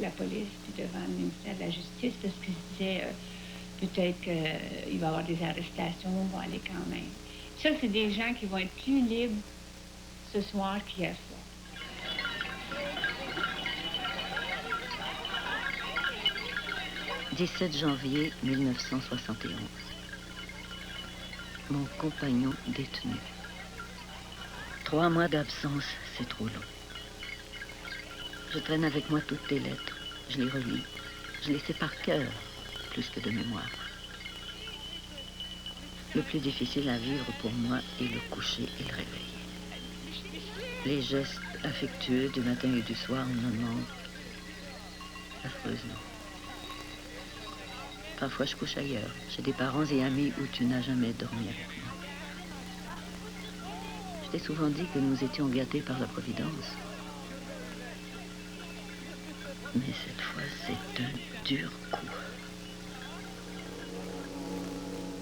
[SPEAKER 6] la police, puis devant le ministère de la Justice, parce qu'ils se disaient peut-être qu'il va y avoir des arrestations, on va aller quand même. Ça, c'est des gens qui vont être plus libres ce soir qu'hier soir.
[SPEAKER 3] 17 janvier 1971. Mon compagnon détenu. 3 mois d'absence, c'est trop long. Je traîne avec moi toutes tes lettres. Je les relis. Je les sais par cœur, plus que de mémoire. Le plus difficile à vivre pour moi est le coucher et le réveil. Les gestes affectueux du matin et du soir me manquent affreusement. Parfois, je couche ailleurs, chez des parents et amis où tu n'as jamais dormi avec moi. Je t'ai souvent dit que nous étions gâtés par la Providence. Mais cette fois, c'est un dur coup.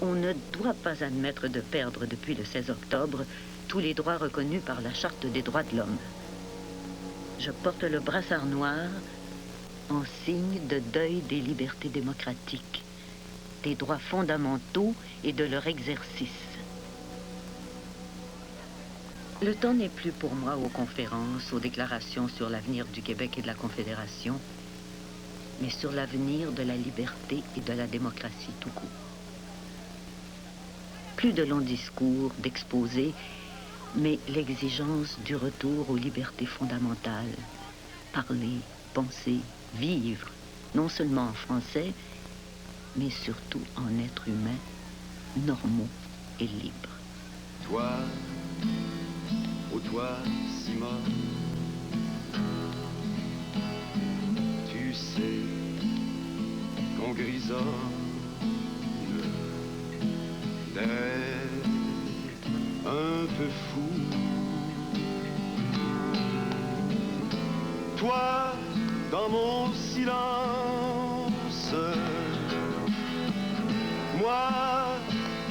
[SPEAKER 3] On ne doit pas admettre de perdre depuis le 16 octobre tous les droits reconnus par la Charte des droits de l'homme. Je porte le brassard noir en signe de deuil des libertés démocratiques, des droits fondamentaux et de leur exercice. Le temps n'est plus pour moi aux conférences, aux déclarations sur l'avenir du Québec et de la Confédération, mais sur l'avenir de la liberté et de la démocratie tout court. Plus de longs discours, d'exposés, mais l'exigence du retour aux libertés fondamentales. Parler, penser, vivre, non seulement en français, mais surtout en êtres humains, normaux et libres.
[SPEAKER 11] Toi, ô toi, Simone, tu sais qu'on grisonne d'être un peu fou. Toi, dans mon silence, moi,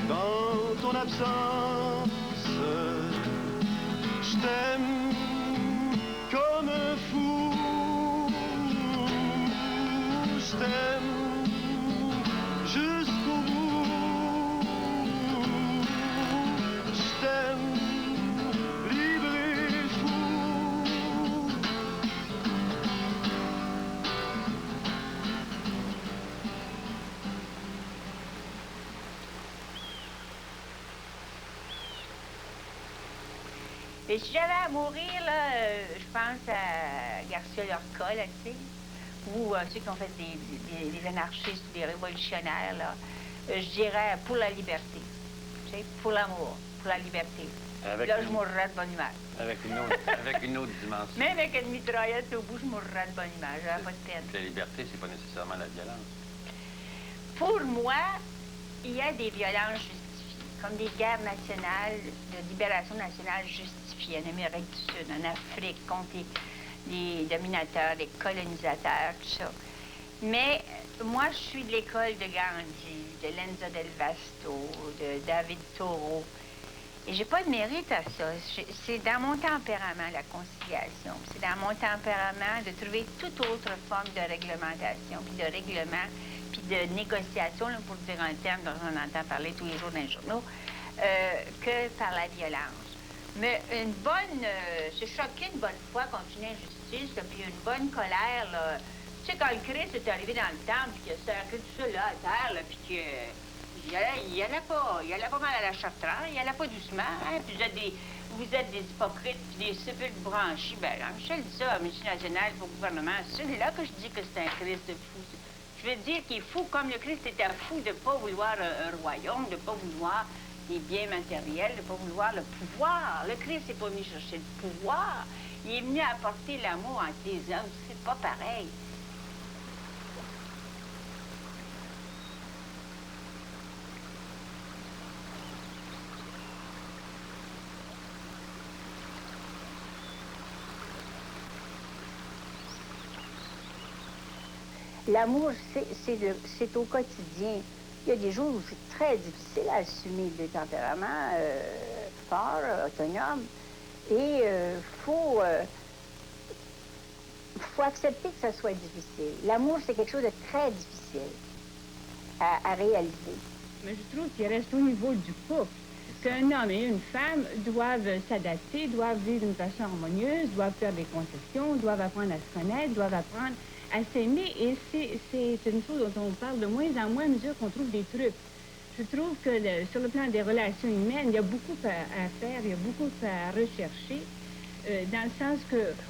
[SPEAKER 11] dans ton absence, je t'aime comme un fou. Je t'aime jusqu'au bout. Je t'aime libre et fou.
[SPEAKER 2] Et si j'avais à mourir, là, je pense à Garcia Lorca, là, tu sais, ou ceux qui ont fait des anarchistes ou des révolutionnaires, là. Je dirais pour la liberté, tu sais, pour l'amour, pour la liberté. Là, je mourrais de bonne humeur.
[SPEAKER 9] Avec une autre dimension.
[SPEAKER 2] Même avec une mitraillette au bout, je mourrais de bonne humeur, j'aurais pas de peine.
[SPEAKER 9] La liberté, c'est pas nécessairement la violence.
[SPEAKER 2] Pour moi, il y a des violences justifiées, comme des guerres nationales, de libération nationale justifiée en Amérique du Sud, en Afrique, contre les dominateurs, les colonisateurs, tout ça. Mais moi, je suis de l'école de Gandhi, de Lenzo del Vasto, de David Thoreau. Et j'ai pas de mérite à ça. C'est dans mon tempérament, la conciliation. C'est dans mon tempérament de trouver toute autre forme de réglementation, puis de règlement, puis de négociation, là, pour dire un terme dont on entend parler tous les jours dans les journaux, que par la violence. Mais une bonne... se choquer une bonne fois contre une injustice, là, puis une bonne colère, là. Tu sais, quand le Christ est arrivé dans le temple, puis qu'il a serré tout ça là, à terre, là, puis qu'il y allait pas mal à la chartreur, il allait pas doucement, hein, puis vous êtes des hypocrites, puis des sépulcres branchis. Ben, Michel dit ça à Monsieur National pour le gouvernement. C'est là que je dis que c'est un Christ fou. Je veux dire qu'il est fou, comme le Christ était fou de ne pas vouloir un royaume, de ne pas vouloir des biens matériels, de ne pas vouloir le pouvoir. Le Christ n'est pas venu chercher le pouvoir. Il est venu apporter l'amour entre les hommes. C'est pas pareil. L'amour, c'est au quotidien. Il y a des jours où c'est très difficile à assumer des tempéraments forts, autonomes. Et faut accepter que ça soit difficile. L'amour, c'est quelque chose de très difficile à réaliser.
[SPEAKER 6] Mais je trouve qu'il reste au niveau du couple.
[SPEAKER 2] qu'un homme et une femme doivent s'adapter, doivent vivre d'une façon harmonieuse, doivent faire des concessions, doivent apprendre à se connaître, doivent apprendre à s'aimer. Et c'est une chose dont on parle de moins en moins à mesure qu'on trouve des trucs. Je trouve que sur le plan des relations humaines, il y a beaucoup à faire, il y a beaucoup à rechercher, dans le sens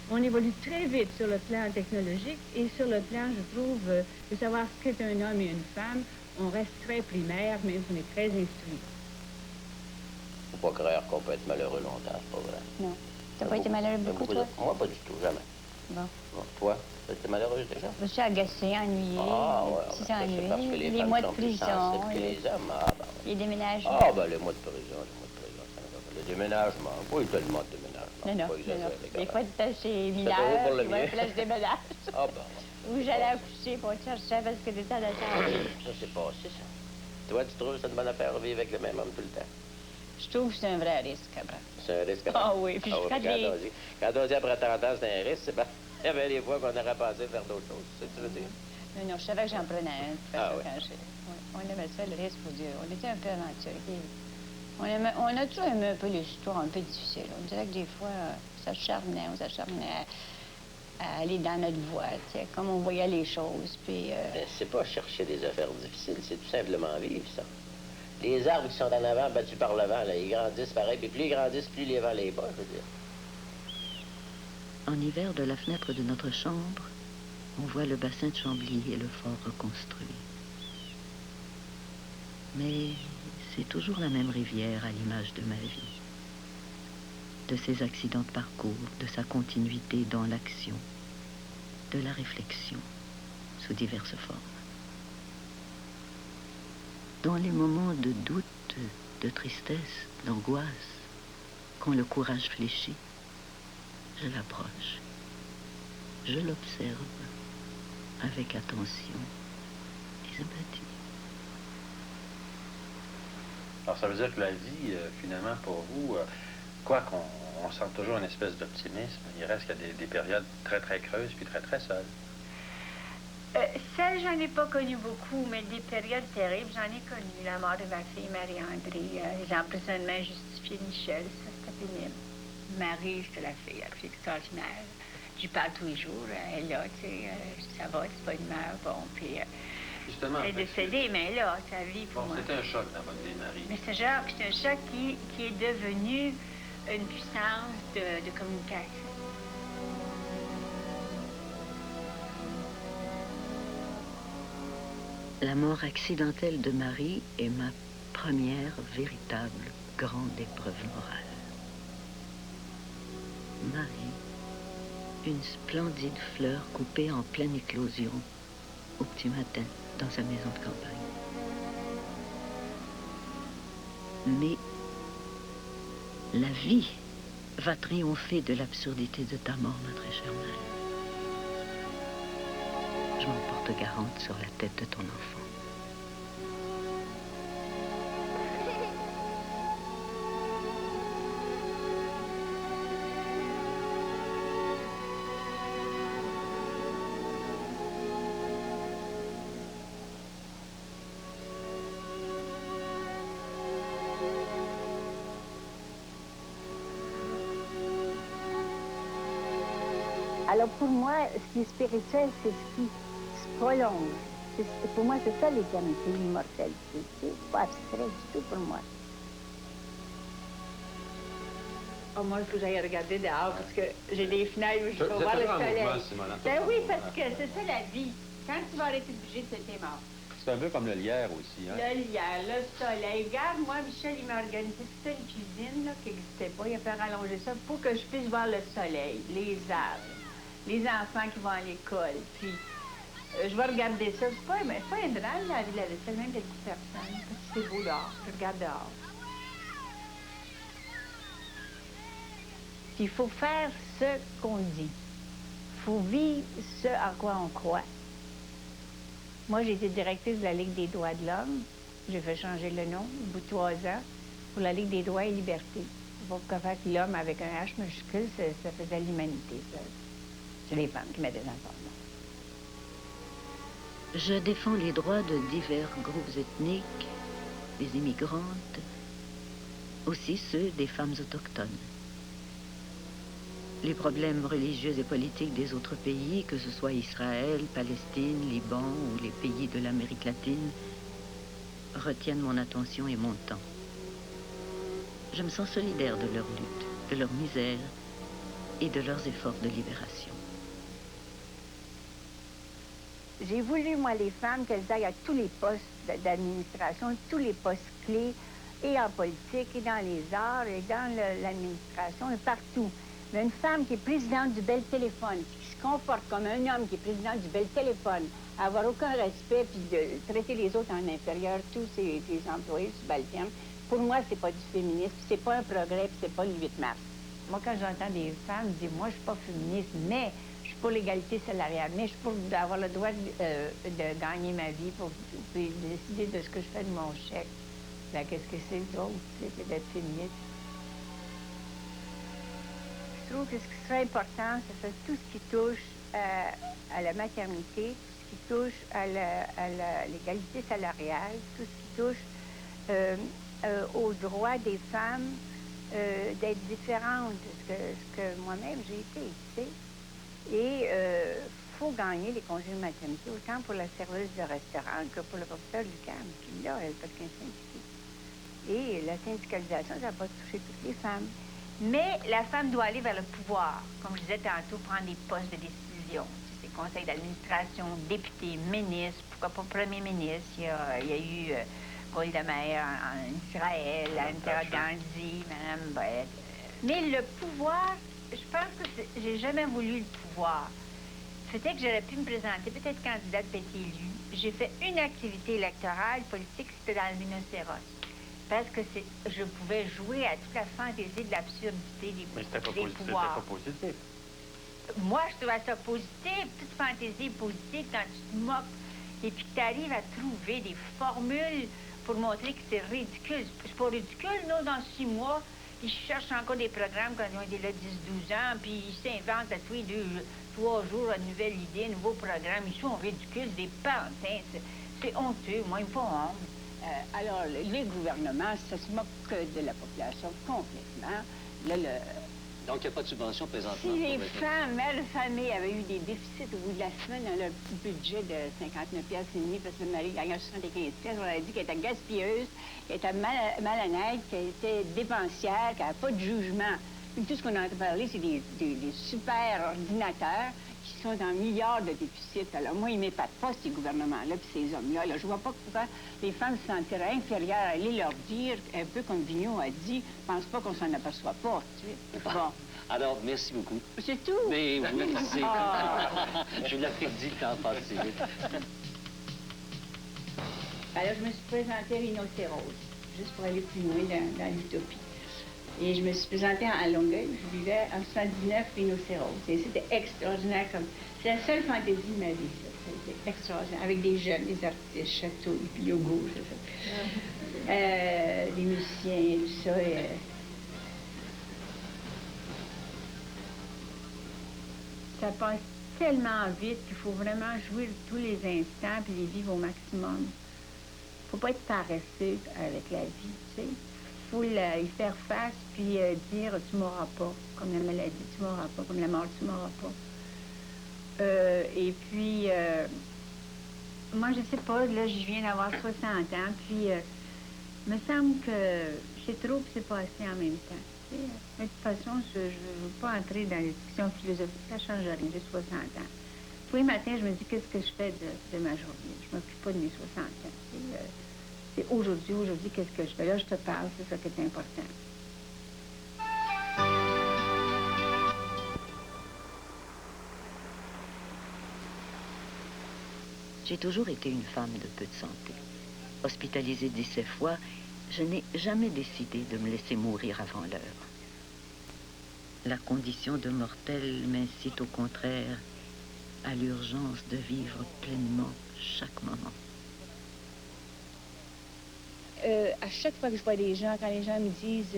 [SPEAKER 2] qu'on évolue très vite sur le plan technologique et sur le plan, je trouve, de savoir ce qu'est un homme et une femme, on reste très primaire, même si on est très instruit.
[SPEAKER 7] Faut pas croire qu'on peut être malheureux longtemps, c'est pas vrai.
[SPEAKER 2] Non. T'as pas été malheureux beaucoup, toi?
[SPEAKER 7] Moi, pas du tout, jamais.
[SPEAKER 2] Bon.
[SPEAKER 7] Bon, toi, t'as été malheureuse déjà?
[SPEAKER 2] Je me suis agacée, ennuyée.
[SPEAKER 7] Ah, ouais,
[SPEAKER 2] petits
[SPEAKER 7] ça,
[SPEAKER 2] ennuis,
[SPEAKER 7] c'est parce que les femmes
[SPEAKER 2] mois de
[SPEAKER 7] sont plus
[SPEAKER 2] prison,
[SPEAKER 7] sensibles que les hommes. Ah, ben,
[SPEAKER 2] les déménagements.
[SPEAKER 7] ah, ben, les mois de prison, ça ne va pas. Le déménagement, pas tellement de déménagement.
[SPEAKER 2] Non, non,
[SPEAKER 7] pas exagéré,
[SPEAKER 2] Des
[SPEAKER 7] quand même.
[SPEAKER 2] fois, tu étais chez
[SPEAKER 7] C'est
[SPEAKER 2] Mineur,
[SPEAKER 7] toujours pour le
[SPEAKER 2] tu vois,
[SPEAKER 7] mieux.
[SPEAKER 2] puis là, je déménage.
[SPEAKER 7] Ah, ben,
[SPEAKER 2] Où j'allais accoucher, pour te chercher parce que t'étais à la charge.
[SPEAKER 7] ça, c'est passé, ça. Toi, tu trouves que c'est une bonne affaire de vivre avec le même homme tout le temps?
[SPEAKER 2] Je trouve que c'est un vrai risque, après.
[SPEAKER 7] C'est un risque.
[SPEAKER 2] Ah oui, puis
[SPEAKER 7] Ah,
[SPEAKER 2] quand les...
[SPEAKER 7] quand on dit après 30 ans, c'est un risque, c'est pas... Il y avait des fois qu'on aurait pensé faire d'autres choses, c'est ce que tu veux dire?
[SPEAKER 2] Non, non, je savais que j'en prenais un.
[SPEAKER 7] Ah oui.
[SPEAKER 2] On aimait ça, le risque, pour Dieu. On était un peu aventuriers. On a toujours aimé un peu les histoires un peu difficiles. On dirait que des fois, on s'acharnait à aller dans notre voie, tu sais, comme on voyait les choses, puis...
[SPEAKER 7] C'est pas chercher des affaires difficiles, c'est tout simplement vivre, ça. Les arbres qui sont en avant, battus par le vent, là, ils grandissent pareil, puis plus ils grandissent, plus les vents les bas, je veux dire.
[SPEAKER 3] En hiver, de la fenêtre de notre chambre, on voit le bassin de Chambly et le fort reconstruit. Mais c'est toujours la même rivière à l'image de ma vie. De ses accidents de parcours, de sa continuité dans l'action, de la réflexion sous diverses formes. Dans les moments de doute, de tristesse, d'angoisse, quand le courage fléchit, je l'approche, je l'observe avec attention et sympathie.
[SPEAKER 9] Alors, ça veut dire que la vie, finalement, pour vous, quoi qu'on sent toujours une espèce d'optimisme, il reste qu'il y a des périodes très, très creuses puis très, très seules.
[SPEAKER 10] Celle, j'en ai pas connu beaucoup, mais des périodes terribles, j'en ai connu. La mort de ma fille, Marie-André, les emprisonnements justifiés de Michel, ça, c'était pénible. Marie, c'était la fille extraordinaire. J'y parle tous les jours, elle est là, tu sais, ça va, c'est pas une mère, bon, puis...
[SPEAKER 9] Justement,
[SPEAKER 10] elle est décédée, mais elle est là, sa vie pour moi.
[SPEAKER 9] C'était un choc dans votre vie, Marie.
[SPEAKER 10] Mais c'est un choc qui est devenu une puissance de communication.
[SPEAKER 3] La mort accidentelle de Marie est ma première véritable grande épreuve morale. Marie, une splendide fleur coupée en pleine éclosion au petit matin dans sa maison de campagne. Mais la vie va triompher de l'absurdité de ta mort, ma très chère Marie. Je m'en porte garante sur la tête de ton enfant.
[SPEAKER 2] Alors pour moi, ce qui est spirituel, c'est ce qui se prolonge. Pour moi, c'est ça l'éternité, l'immortalité. C'est pas abstrait du tout pour moi.
[SPEAKER 10] Oh, moi, il faut que j'aille regarder dehors parce que j'ai des fenêtres où je peux voir le soleil. Ben oui, parce que c'est ça la vie. Quand tu vas arrêter de bouger, t'es mort.
[SPEAKER 9] C'est un peu comme le lierre aussi, hein?
[SPEAKER 10] Le lierre, le soleil. Regarde, moi, Michel, il m'a organisé toute une cuisine là, qui n'existait pas. Il a fait rallonger ça pour que je puisse voir le soleil, les arbres, les enfants qui vont à l'école. Puis, je vais regarder ça. C'est pas un drame, la vie de la vaisselle, même des petites personnes. Parce que c'est beau dehors. Je regarde dehors.
[SPEAKER 2] Puis il faut faire ce qu'on dit. Il faut vivre ce à quoi on croit. Moi, j'ai été directrice de la Ligue des droits de l'homme. J'ai fait changer le nom, au bout de 3 ans, pour la Ligue des droits et libertés. Pour que l'homme avec un H majuscule, ça faisait l'humanité. C'est les femmes qui mettent des enfants.
[SPEAKER 3] Je défends les droits de divers groupes ethniques, des immigrantes, aussi ceux des femmes autochtones. Les problèmes religieux et politiques des autres pays, que ce soit Israël, Palestine, Liban ou les pays de l'Amérique latine, retiennent mon attention et mon temps. Je me sens solidaire de leur lutte, de leur misère et de leurs efforts de libération.
[SPEAKER 2] J'ai voulu, moi, les femmes, qu'elles aillent à tous les postes d'administration, tous les postes clés, et en politique, et dans les arts, et dans l'administration, et partout. Mais une femme qui est présidente du Bell Téléphone, qui se comporte comme un homme qui est président du Bell Téléphone, avoir aucun respect, puis de traiter les autres en inférieur, tous ses employés subalternes, pour moi, c'est pas du féminisme, c'est pas un progrès, puis c'est pas le 8 mars. Moi, quand j'entends des femmes dire, moi, je suis pas féministe, mais je suis pour l'égalité salariale, mais je suis pour avoir le droit de gagner ma vie, pour décider de ce que je fais de mon chèque. Ben, qu'est-ce que c'est d'autre, c'est d'être féministe? Je trouve que ce qui serait important, c'est tout ce qui touche à la maternité, tout ce qui touche à l'égalité salariale, tout ce qui touche aux droits des femmes d'être différentes de ce que moi-même j'ai été, tu sais. Et il faut gagner les congés de maternité autant pour la serveuse de restaurant que pour le professeur du CAM, qui là, elle n'a pas de syndiqué. Et la syndicalisation, ça va pas toucher toutes les femmes. Mais la femme doit aller vers le pouvoir. Comme je disais tantôt, prendre des postes de décision. C'est conseil d'administration, député, ministre, pourquoi pas premier ministre. Il y a eu Golda Meir en Israël, Indira Gandhi, Mme Brett. Mais le pouvoir, je pense que j'ai jamais voulu le pouvoir. Peut-être que j'aurais pu me présenter, peut-être candidate, peut-être élue. J'ai fait une activité électorale politique, c'était dans le rhinocéros. Parce que je pouvais jouer à toute la fantaisie de l'absurdité des pouvoirs.
[SPEAKER 9] C'était pas positif.
[SPEAKER 2] Moi, je trouvais ça positif. Toute fantaisie est positive quand tu te moques et puis que tu arrives à trouver des formules pour montrer que c'est ridicule. C'est pas ridicule, non, dans 6 mois, ils cherchent encore des programmes quand ils ont été là 10-12 ans, puis ils s'inventent à tous les 2-3 jours une nouvelle idée, un nouveau programme. Ils sont ridicules, des pantins. C'est honteux. Moi, ils me font honte. Alors, les gouvernements, ça se moque de la population complètement. Là,
[SPEAKER 12] donc, il n'y a pas de subvention présentement.
[SPEAKER 2] Si les femmes, mères de famille, avaient eu des déficits au bout de la semaine dans leur budget de 59 piastres et demi, parce que le mari gagnait 75 piastres, on leur a dit qu'elle était gaspilleuse, qu'elle était malhonnête, qu'elle était dépensière, qu'elle n'avait pas de jugement. Et tout ce qu'on a entendu parler, c'est des super ordinateurs qui sont en milliards de déficits. Alors, moi, ils ne m'épatent pas, ces gouvernements-là, puis ces hommes-là. Je vois pas pourquoi les femmes se sentiraient inférieures à aller leur dire, un peu comme Vigneault a dit, « pense pas qu'on s'en aperçoit pas », tu sais. Bon.
[SPEAKER 12] Alors, merci beaucoup.
[SPEAKER 2] C'est tout?
[SPEAKER 12] Mais oui, c'est... Je l'avais dit que t'en passe si vite.
[SPEAKER 2] Alors, je me suis présentée à Rhinocéros, juste pour aller plus loin dans l'utopie. Et je me suis présentée à Longueuil. Je vivais en 79 Rhinocéros. Et c'était extraordinaire comme... C'est la seule fantaisie de ma vie, ça. C'était extraordinaire. Avec des jeunes, des artistes, Château, et puis Yogo, des musiciens, et tout ça. Ça passe tellement vite qu'il faut vraiment jouer tous les instants puis les vivre au maximum. Faut pas être paresseux avec la vie, tu sais. Faut y faire face, puis dire « tu m'auras pas », comme la maladie, « tu m'auras pas », comme la mort, « tu m'auras pas ». Et puis, moi, je sais pas, là, je viens d'avoir 60 ans, puis me semble que c'est trop, puis c'est pas assez en même temps. Tu sais. Mais de toute façon, je veux pas entrer dans les discussions philosophiques, ça change rien, j'ai 60 ans. Tous les matins, je me dis, qu'est-ce que je fais de ma journée? Je m'occupe pas de mes 60 ans, tu sais. C'est aujourd'hui, qu'est-ce que je fais? Là, je te parle, c'est ça qui est important.
[SPEAKER 3] J'ai toujours été une femme de peu de santé. Hospitalisée 17 fois, je n'ai jamais décidé de me laisser mourir avant l'heure. La condition de mortel m'incite au contraire à l'urgence de vivre pleinement chaque moment.
[SPEAKER 2] À chaque fois que je vois des gens, quand les gens me disent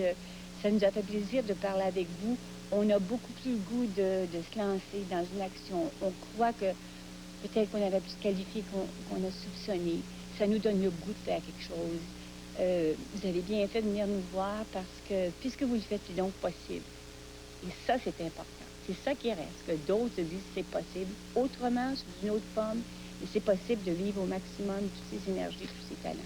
[SPEAKER 2] ça nous a fait plaisir de parler avec vous, on a beaucoup plus le goût de se lancer dans une action. On croit que peut-être qu'on avait plus qualifié qu'on a soupçonné. Ça nous donne le goût de faire quelque chose. Vous avez bien fait de venir nous voir parce que, puisque vous le faites, c'est donc possible. Et ça, c'est important. C'est ça qui reste, que d'autres se disent que c'est possible autrement, sous une autre forme, et c'est possible de vivre au maximum toutes ces énergies, tous ces talents.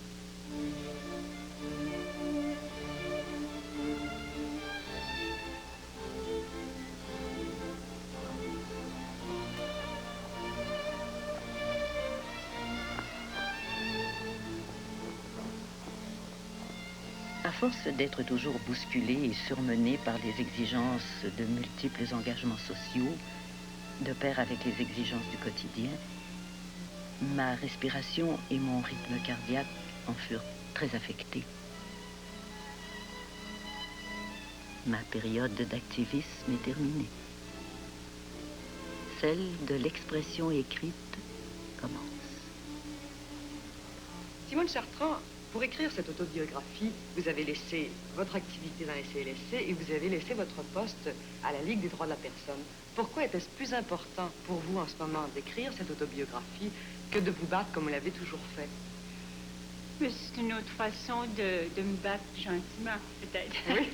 [SPEAKER 3] À force d'être toujours bousculé et surmené par les exigences de multiples engagements sociaux, de pair avec les exigences du quotidien, ma respiration et mon rythme cardiaque en furent très affectés. Ma période d'activisme est terminée. Celle de l'expression écrite commence.
[SPEAKER 13] Simone Chartrand, pour écrire cette autobiographie, vous avez laissé votre activité dans les CLSC et vous avez laissé votre poste à la Ligue des droits de la personne. Pourquoi était-ce plus important pour vous en ce moment d'écrire cette autobiographie que de vous battre comme vous l'avez toujours fait?
[SPEAKER 2] Mais c'est une autre façon de me battre gentiment, peut-être.
[SPEAKER 13] Oui.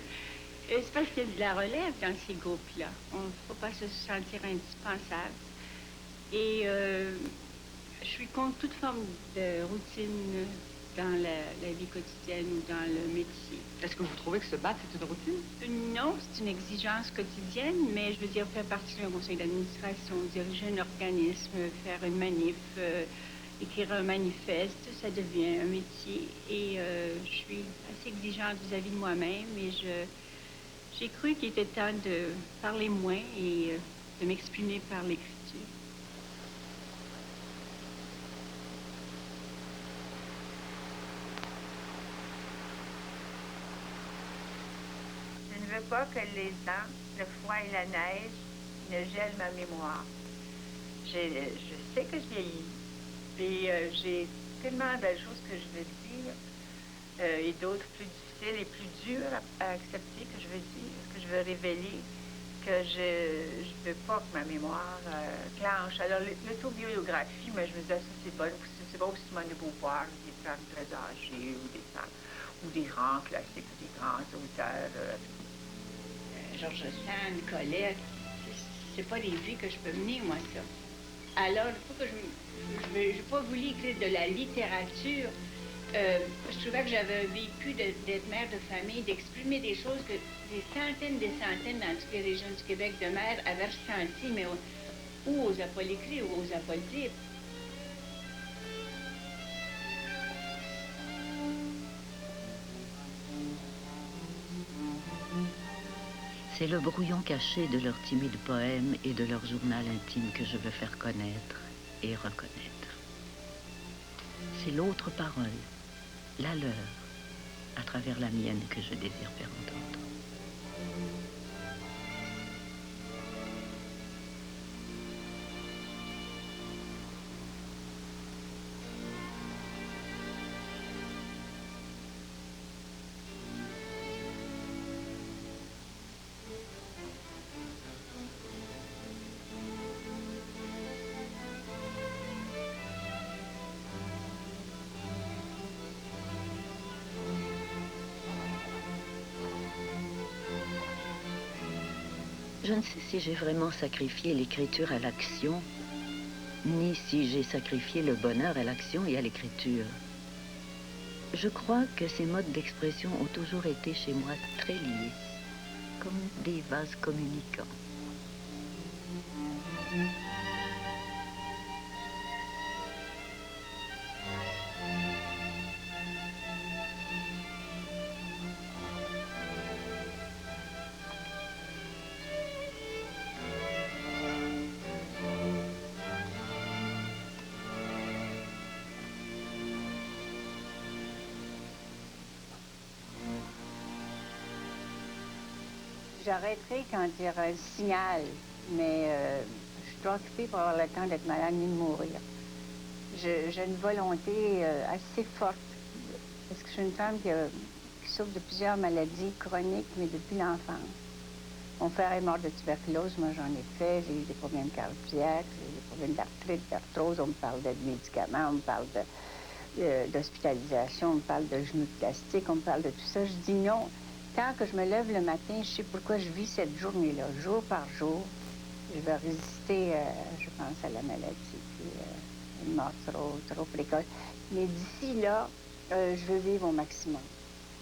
[SPEAKER 2] C'est parce qu'il y a de la relève dans ces groupes-là. On ne faut pas se sentir indispensable. Et je suis contre toute forme de routine dans la vie quotidienne ou dans le métier.
[SPEAKER 13] Est-ce que vous trouvez que se battre, c'est une routine?
[SPEAKER 2] Non, c'est une exigence quotidienne, mais je veux dire, faire partie d'un conseil d'administration, diriger un organisme, faire une manif, écrire un manifeste, ça devient un métier. Et je suis assez exigeante vis-à-vis de moi-même et j'ai cru qu'il était temps de parler moins et de m'exprimer par l'écriture.
[SPEAKER 8] Je ne veux pas que les ans, le froid et la neige ne gèlent ma mémoire. Je sais que je vieillis. Et j'ai tellement de choses que je veux dire et d'autres plus difficiles et plus dures à accepter que je veux dire, que je veux révéler, que je ne veux pas que ma mémoire clenche. Alors, l'autobiographie, mais je me disais, ça c'est bon pour Simone de Beauvoir, des femmes très âgées ou des grands classiques, des grands auteurs.
[SPEAKER 2] Georges Sand, Colette, c'est pas des vies que je peux mener, moi, ça. Alors, il faut que je n'ai pas voulu écrire de la littérature. Je trouvais que j'avais un vécu d'être mère de famille, d'exprimer des choses que des centaines dans toutes les régions du Québec de mères avaient ressenties, mais ou aux pas l'écrit ou aux pas le dire.
[SPEAKER 3] C'est le brouillon caché de leurs timides poèmes et de leur journal intime que je veux faire connaître et reconnaître. C'est l'autre parole, la leur, à travers la mienne que je désire faire entendre. Je ne sais si j'ai vraiment sacrifié l'écriture à l'action, ni si j'ai sacrifié le bonheur à l'action et à l'écriture. Je crois que ces modes d'expression ont toujours été chez moi très liés, comme des vases communicants.
[SPEAKER 2] J'arrêterai quand il y aura un signal, mais je suis trop occupée pour avoir le temps d'être malade ni de mourir. J'ai une volonté assez forte, parce que je suis une femme qui souffre de plusieurs maladies chroniques, mais depuis l'enfance. Mon frère est mort de tuberculose, moi j'en ai fait, j'ai eu des problèmes cardiaques, j'ai eu des problèmes d'arthrite, d'arthrose, on me parle de médicaments, on me parle d'hospitalisation, on me parle de genoux de plastique, on me parle de tout ça. Je dis non. Tant que je me lève le matin, je sais pourquoi je vis cette journée-là, jour par jour. Je vais résister, je pense, à la maladie, puis une mort trop précoce. Mais d'ici là, je veux vivre au maximum.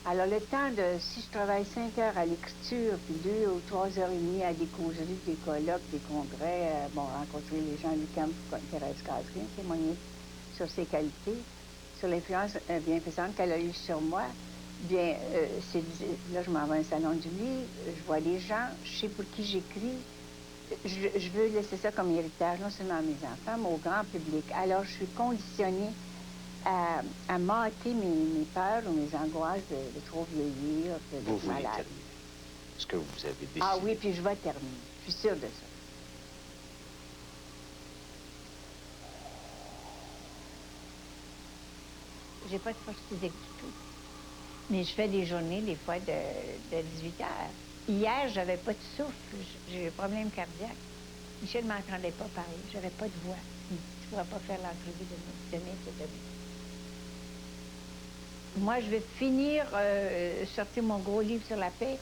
[SPEAKER 2] Alors, le temps de, si je travaille 5 heures à l'écriture, puis 2 ou 3 heures et demie à des causeries, des colloques, des congrès, rencontrer les gens du camp comme Thérèse Catherine, témoigner sur ses qualités, sur l'influence bienfaisante qu'elle a eue sur moi, bien, là, je m'en vais à un salon du livre, je vois les gens, je sais pour qui j'écris, je veux laisser ça comme héritage, non seulement à mes enfants, mais au grand public. Alors, je suis conditionnée à mater mes peurs ou mes angoisses de trop vieillir, de malade.
[SPEAKER 12] Ce que vous avez décidé.
[SPEAKER 2] Ah oui, puis je vais terminer. Je suis sûre de ça. J'ai pas de force physique du tout. Mais je fais des journées, des fois, de 18 heures. Hier, j'avais pas de souffle. J'ai eu un problème cardiaque. Michel ne m'entendait pas parler. J'avais pas de voix. Il me dit, tu ne pourras pas faire l'entrevue de demain, c'est demain. Moi, je vais finir, sortir mon gros livre sur la paix.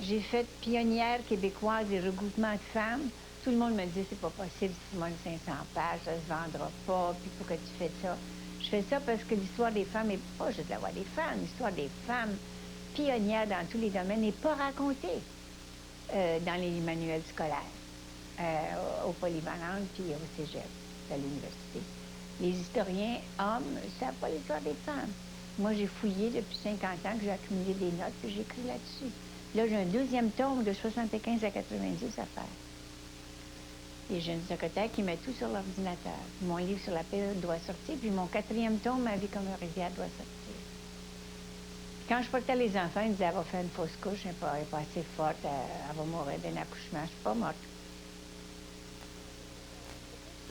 [SPEAKER 2] J'ai fait pionnière québécoise et regroupement de femmes. Tout le monde me dit, c'est pas possible, Simone, 500 pages, ça se vendra pas, puis pourquoi tu fais ça? Je fais ça parce que l'histoire des femmes n'est pas juste la voix des femmes. L'histoire des femmes pionnières dans tous les domaines n'est pas racontée dans les manuels scolaires, au Polyvalent puis au cégep, à l'université. Les historiens hommes ne savent pas l'histoire des femmes. Moi, j'ai fouillé depuis 50 ans, que j'ai accumulé des notes, puis j'ai écrit là-dessus. Là, j'ai un deuxième tome de 75 à 90 à faire. Et j'ai une secrétaire qui met tout sur l'ordinateur. Mon livre sur la paix doit sortir, puis mon 4e tome, Ma vie comme un rivière, doit sortir. Quand je portais les enfants, ils me disaient, elle va faire une fausse couche, elle n'est pas assez forte, elle va mourir d'un accouchement. Je ne suis pas morte.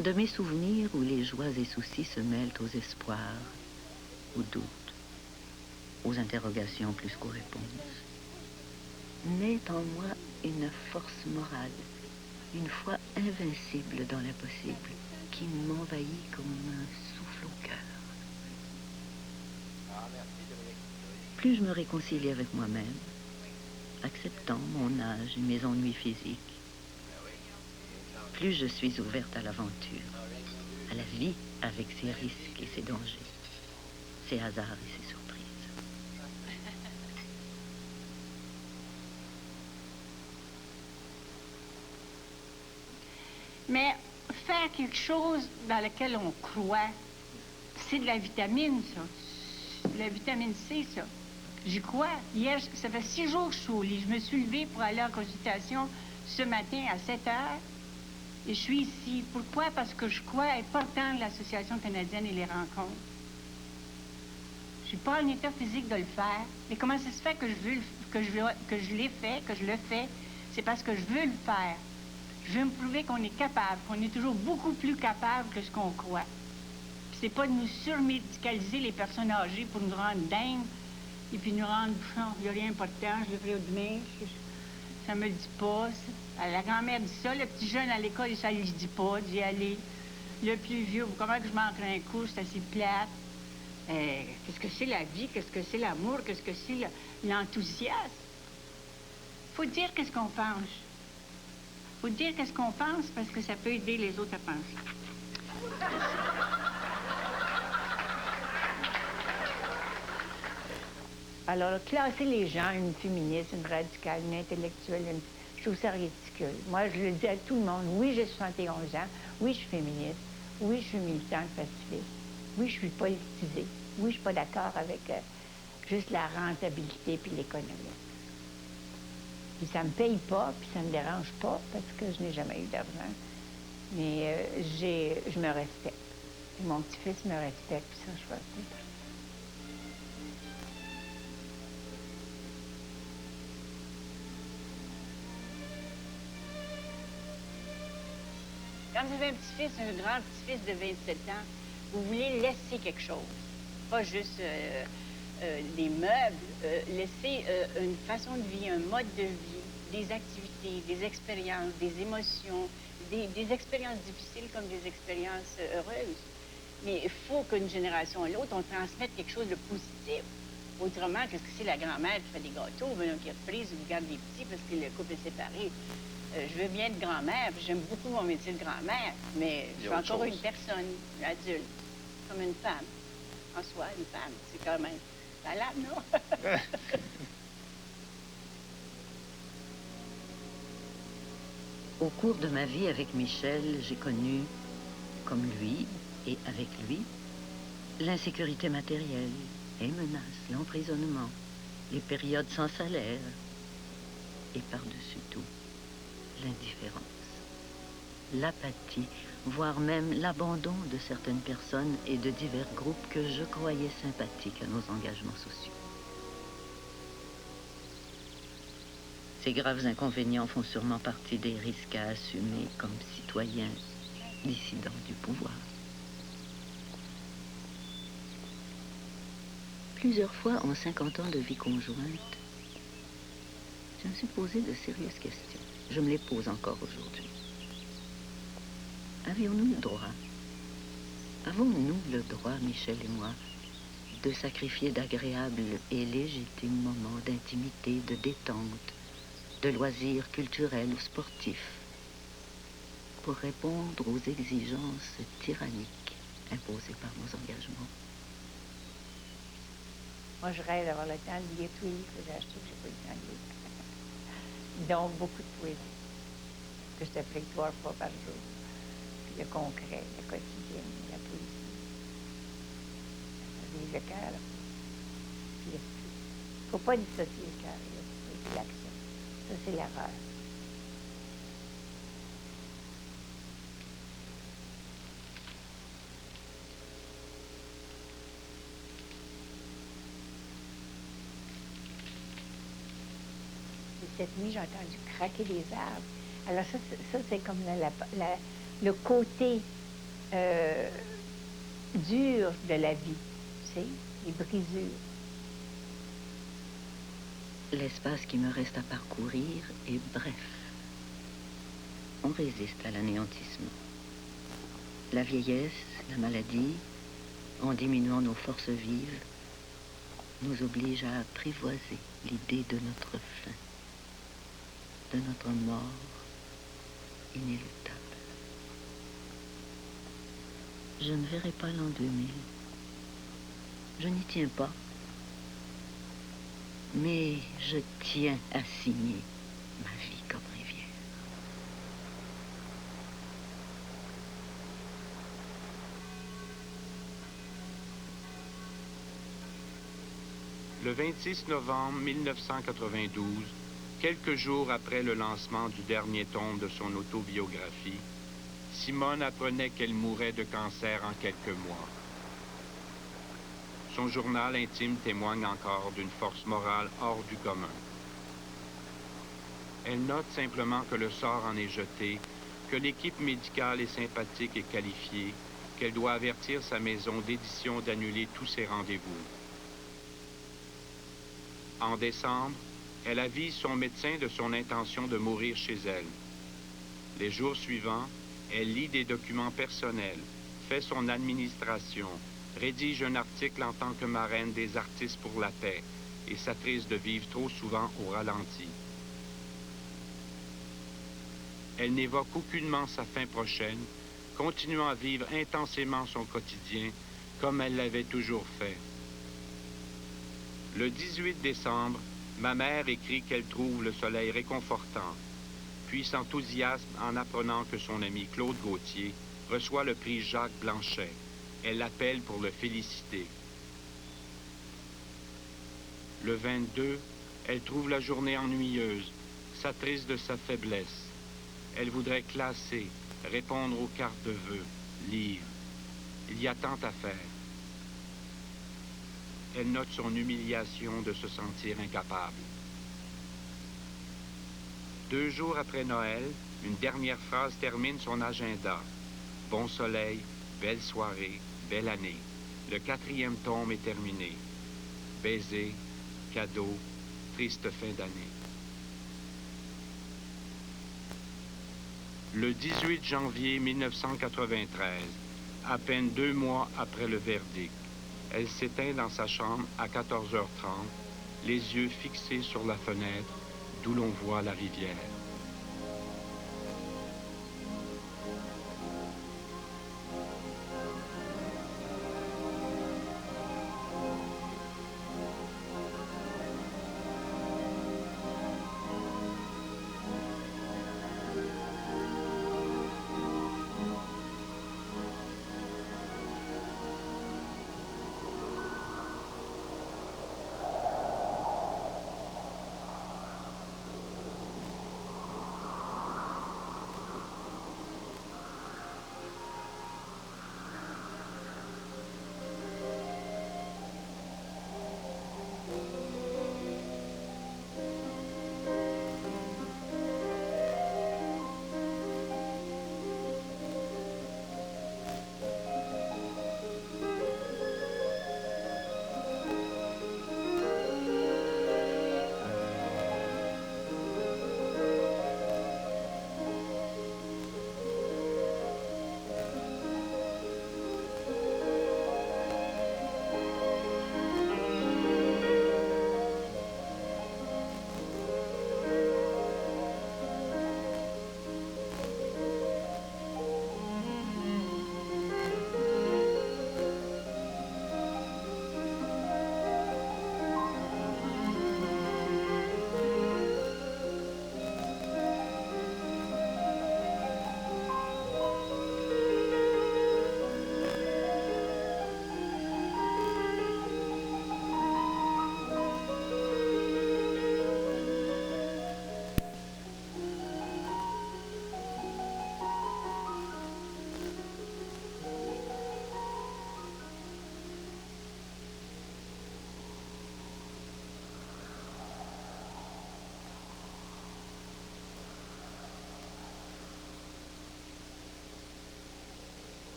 [SPEAKER 3] De mes souvenirs où les joies et soucis se mêlent aux espoirs, aux doutes, aux interrogations plus qu'aux réponses, naît en moi une force morale, une foi invincible dans l'impossible, qui m'envahit comme un souffle au cœur. Plus je me réconcilie avec moi-même, acceptant mon âge et mes ennuis physiques, plus je suis ouverte à l'aventure, à la vie avec ses risques et ses dangers, ses hasards et ses surprises.
[SPEAKER 10] Mais faire quelque chose dans lequel on croit, c'est de la vitamine, ça. De la vitamine C, ça. J'y crois. Hier, ça fait 6 jours que je suis au lit. Je me suis levée pour aller en consultation ce matin à 7 heures. Et je suis ici. Pourquoi? Parce que je crois important de l'Association canadienne et les rencontres. Je suis pas en état physique de le faire. Mais comment ça se fait que je l'ai fait, que je le fais? C'est parce que je veux le faire. Je veux me prouver qu'on est capable, qu'on est toujours beaucoup plus capable que ce qu'on croit. Puis c'est pas de nous surmédicaliser les personnes âgées pour nous rendre dingues et puis nous rendre, il n'y a rien d'important, je le ferai demain, ça me dit pas. La grand-mère dit ça, le petit jeune à l'école, ça lui dit pas d'y aller. Le plus vieux, comment que je manque un coup, c'est assez plate. Qu'est-ce que c'est la vie, qu'est-ce que c'est l'amour, qu'est-ce que c'est l'enthousiasme? Faut dire qu'est-ce qu'on pense. Faut dire qu'est-ce qu'on pense parce que ça peut aider les autres à penser.
[SPEAKER 2] Alors, classer les gens, une féministe, une radicale, une intellectuelle, je trouve ça ridicule. Moi, je le dis à tout le monde. Oui, j'ai 71 ans. Oui, je suis féministe. Oui, je suis militante pacifiste. Oui, je suis politisée. Oui, je suis pas d'accord avec juste la rentabilité puis l'économie. Puis ça me paye pas, puis ça me dérange pas, parce que je n'ai jamais eu d'argent. Mais je me respecte. Puis mon petit-fils me respecte, puis ça, je respecte.
[SPEAKER 10] Quand vous avez un petit-fils, un grand petit-fils de 27 ans, vous voulez laisser quelque chose. Pas juste des meubles, laisser une façon de vie, un mode de vie, des activités, des expériences, des émotions, des expériences difficiles comme des expériences heureuses.
[SPEAKER 2] Mais il faut qu'une génération à l'autre, on transmette quelque chose de positif. Autrement, qu'est-ce que c'est la grand-mère qui fait des gâteaux, ou qui reprise ou qui garde des petits parce que le couple est séparé? Je veux bien être grand-mère, puis j'aime beaucoup mon métier de grand-mère, mais je suis encore une personne, une adulte, comme une femme. En soi, une femme, c'est quand même valable, non?
[SPEAKER 3] Au cours de ma vie avec Michel, j'ai connu, comme lui et avec lui, l'insécurité matérielle, les menaces, l'emprisonnement, les périodes sans salaire et par-dessus tout, l'indifférence, l'apathie, voire même l'abandon de certaines personnes et de divers groupes que je croyais sympathiques à nos engagements sociaux. Ces graves inconvénients font sûrement partie des risques à assumer comme citoyens dissidents du pouvoir. Plusieurs fois en 50 ans de vie conjointe, je me suis posé de sérieuses questions. Je me les pose encore aujourd'hui. Avions-nous le droit, avons-nous le droit, Michel et moi, de sacrifier d'agréables et légitimes moments d'intimité, de détente, de loisirs culturels ou sportifs, pour répondre aux exigences tyranniques imposées par nos engagements?
[SPEAKER 8] Moi, je rêve d'avoir le temps de lire tous les livres que j'ai achetés, que j'ai pas eu le temps de lire. Donc, beaucoup de poésie, que je t'applique 3 fois par jour. Puis le concret, le quotidien, la poésie. Ça vise le cœur, puis l'esprit. Il ne faut pas dissocier le cœur et l'esprit, puis l'action. Ça, c'est l'erreur. Cette nuit, j'ai entendu craquer des arbres. Alors ça c'est comme le côté dur de la vie, tu sais, les brisures.
[SPEAKER 3] L'espace qui me reste à parcourir est bref. On résiste à l'anéantissement. La vieillesse, la maladie, en diminuant nos forces vives, nous obligent à apprivoiser l'idée de notre fin, de notre mort inéluctable. Je ne verrai pas l'an 2000. Je n'y tiens pas. Mais je tiens à signer ma vie comme rivière.
[SPEAKER 1] Le 26 novembre 1992, quelques jours après le lancement du dernier tome de son autobiographie, Simone apprenait qu'elle mourait de cancer en quelques mois. Son journal intime témoigne encore d'une force morale hors du commun. Elle note simplement que le sort en est jeté, que l'équipe médicale est sympathique et qualifiée, qu'elle doit avertir sa maison d'édition d'annuler tous ses rendez-vous. En décembre, elle avise son médecin de son intention de mourir chez elle. Les jours suivants, elle lit des documents personnels, fait son administration, rédige un article en tant que marraine des Artistes pour la paix et s'attriste de vivre trop souvent au ralenti. Elle n'évoque aucunement sa fin prochaine, continuant à vivre intensément son quotidien comme elle l'avait toujours fait. Le 18 décembre, ma mère écrit qu'elle trouve le soleil réconfortant, puis s'enthousiasme en apprenant que son ami Claude Gauthier reçoit le prix Jacques Blanchet. Elle l'appelle pour le féliciter. Le 22, elle trouve la journée ennuyeuse, s'attriste de sa faiblesse. Elle voudrait classer, répondre aux cartes de vœux, lire. Il y a tant à faire. Elle note son humiliation de se sentir incapable. 2 jours après Noël, une dernière phrase termine son agenda. Bon soleil, belle soirée, belle année. Le 4e tome est terminé. Baiser, cadeau, triste fin d'année. Le 18 janvier 1993, à peine 2 mois après le verdict. Elle s'éteint dans sa chambre à 14h30, les yeux fixés sur la fenêtre d'où l'on voit la rivière.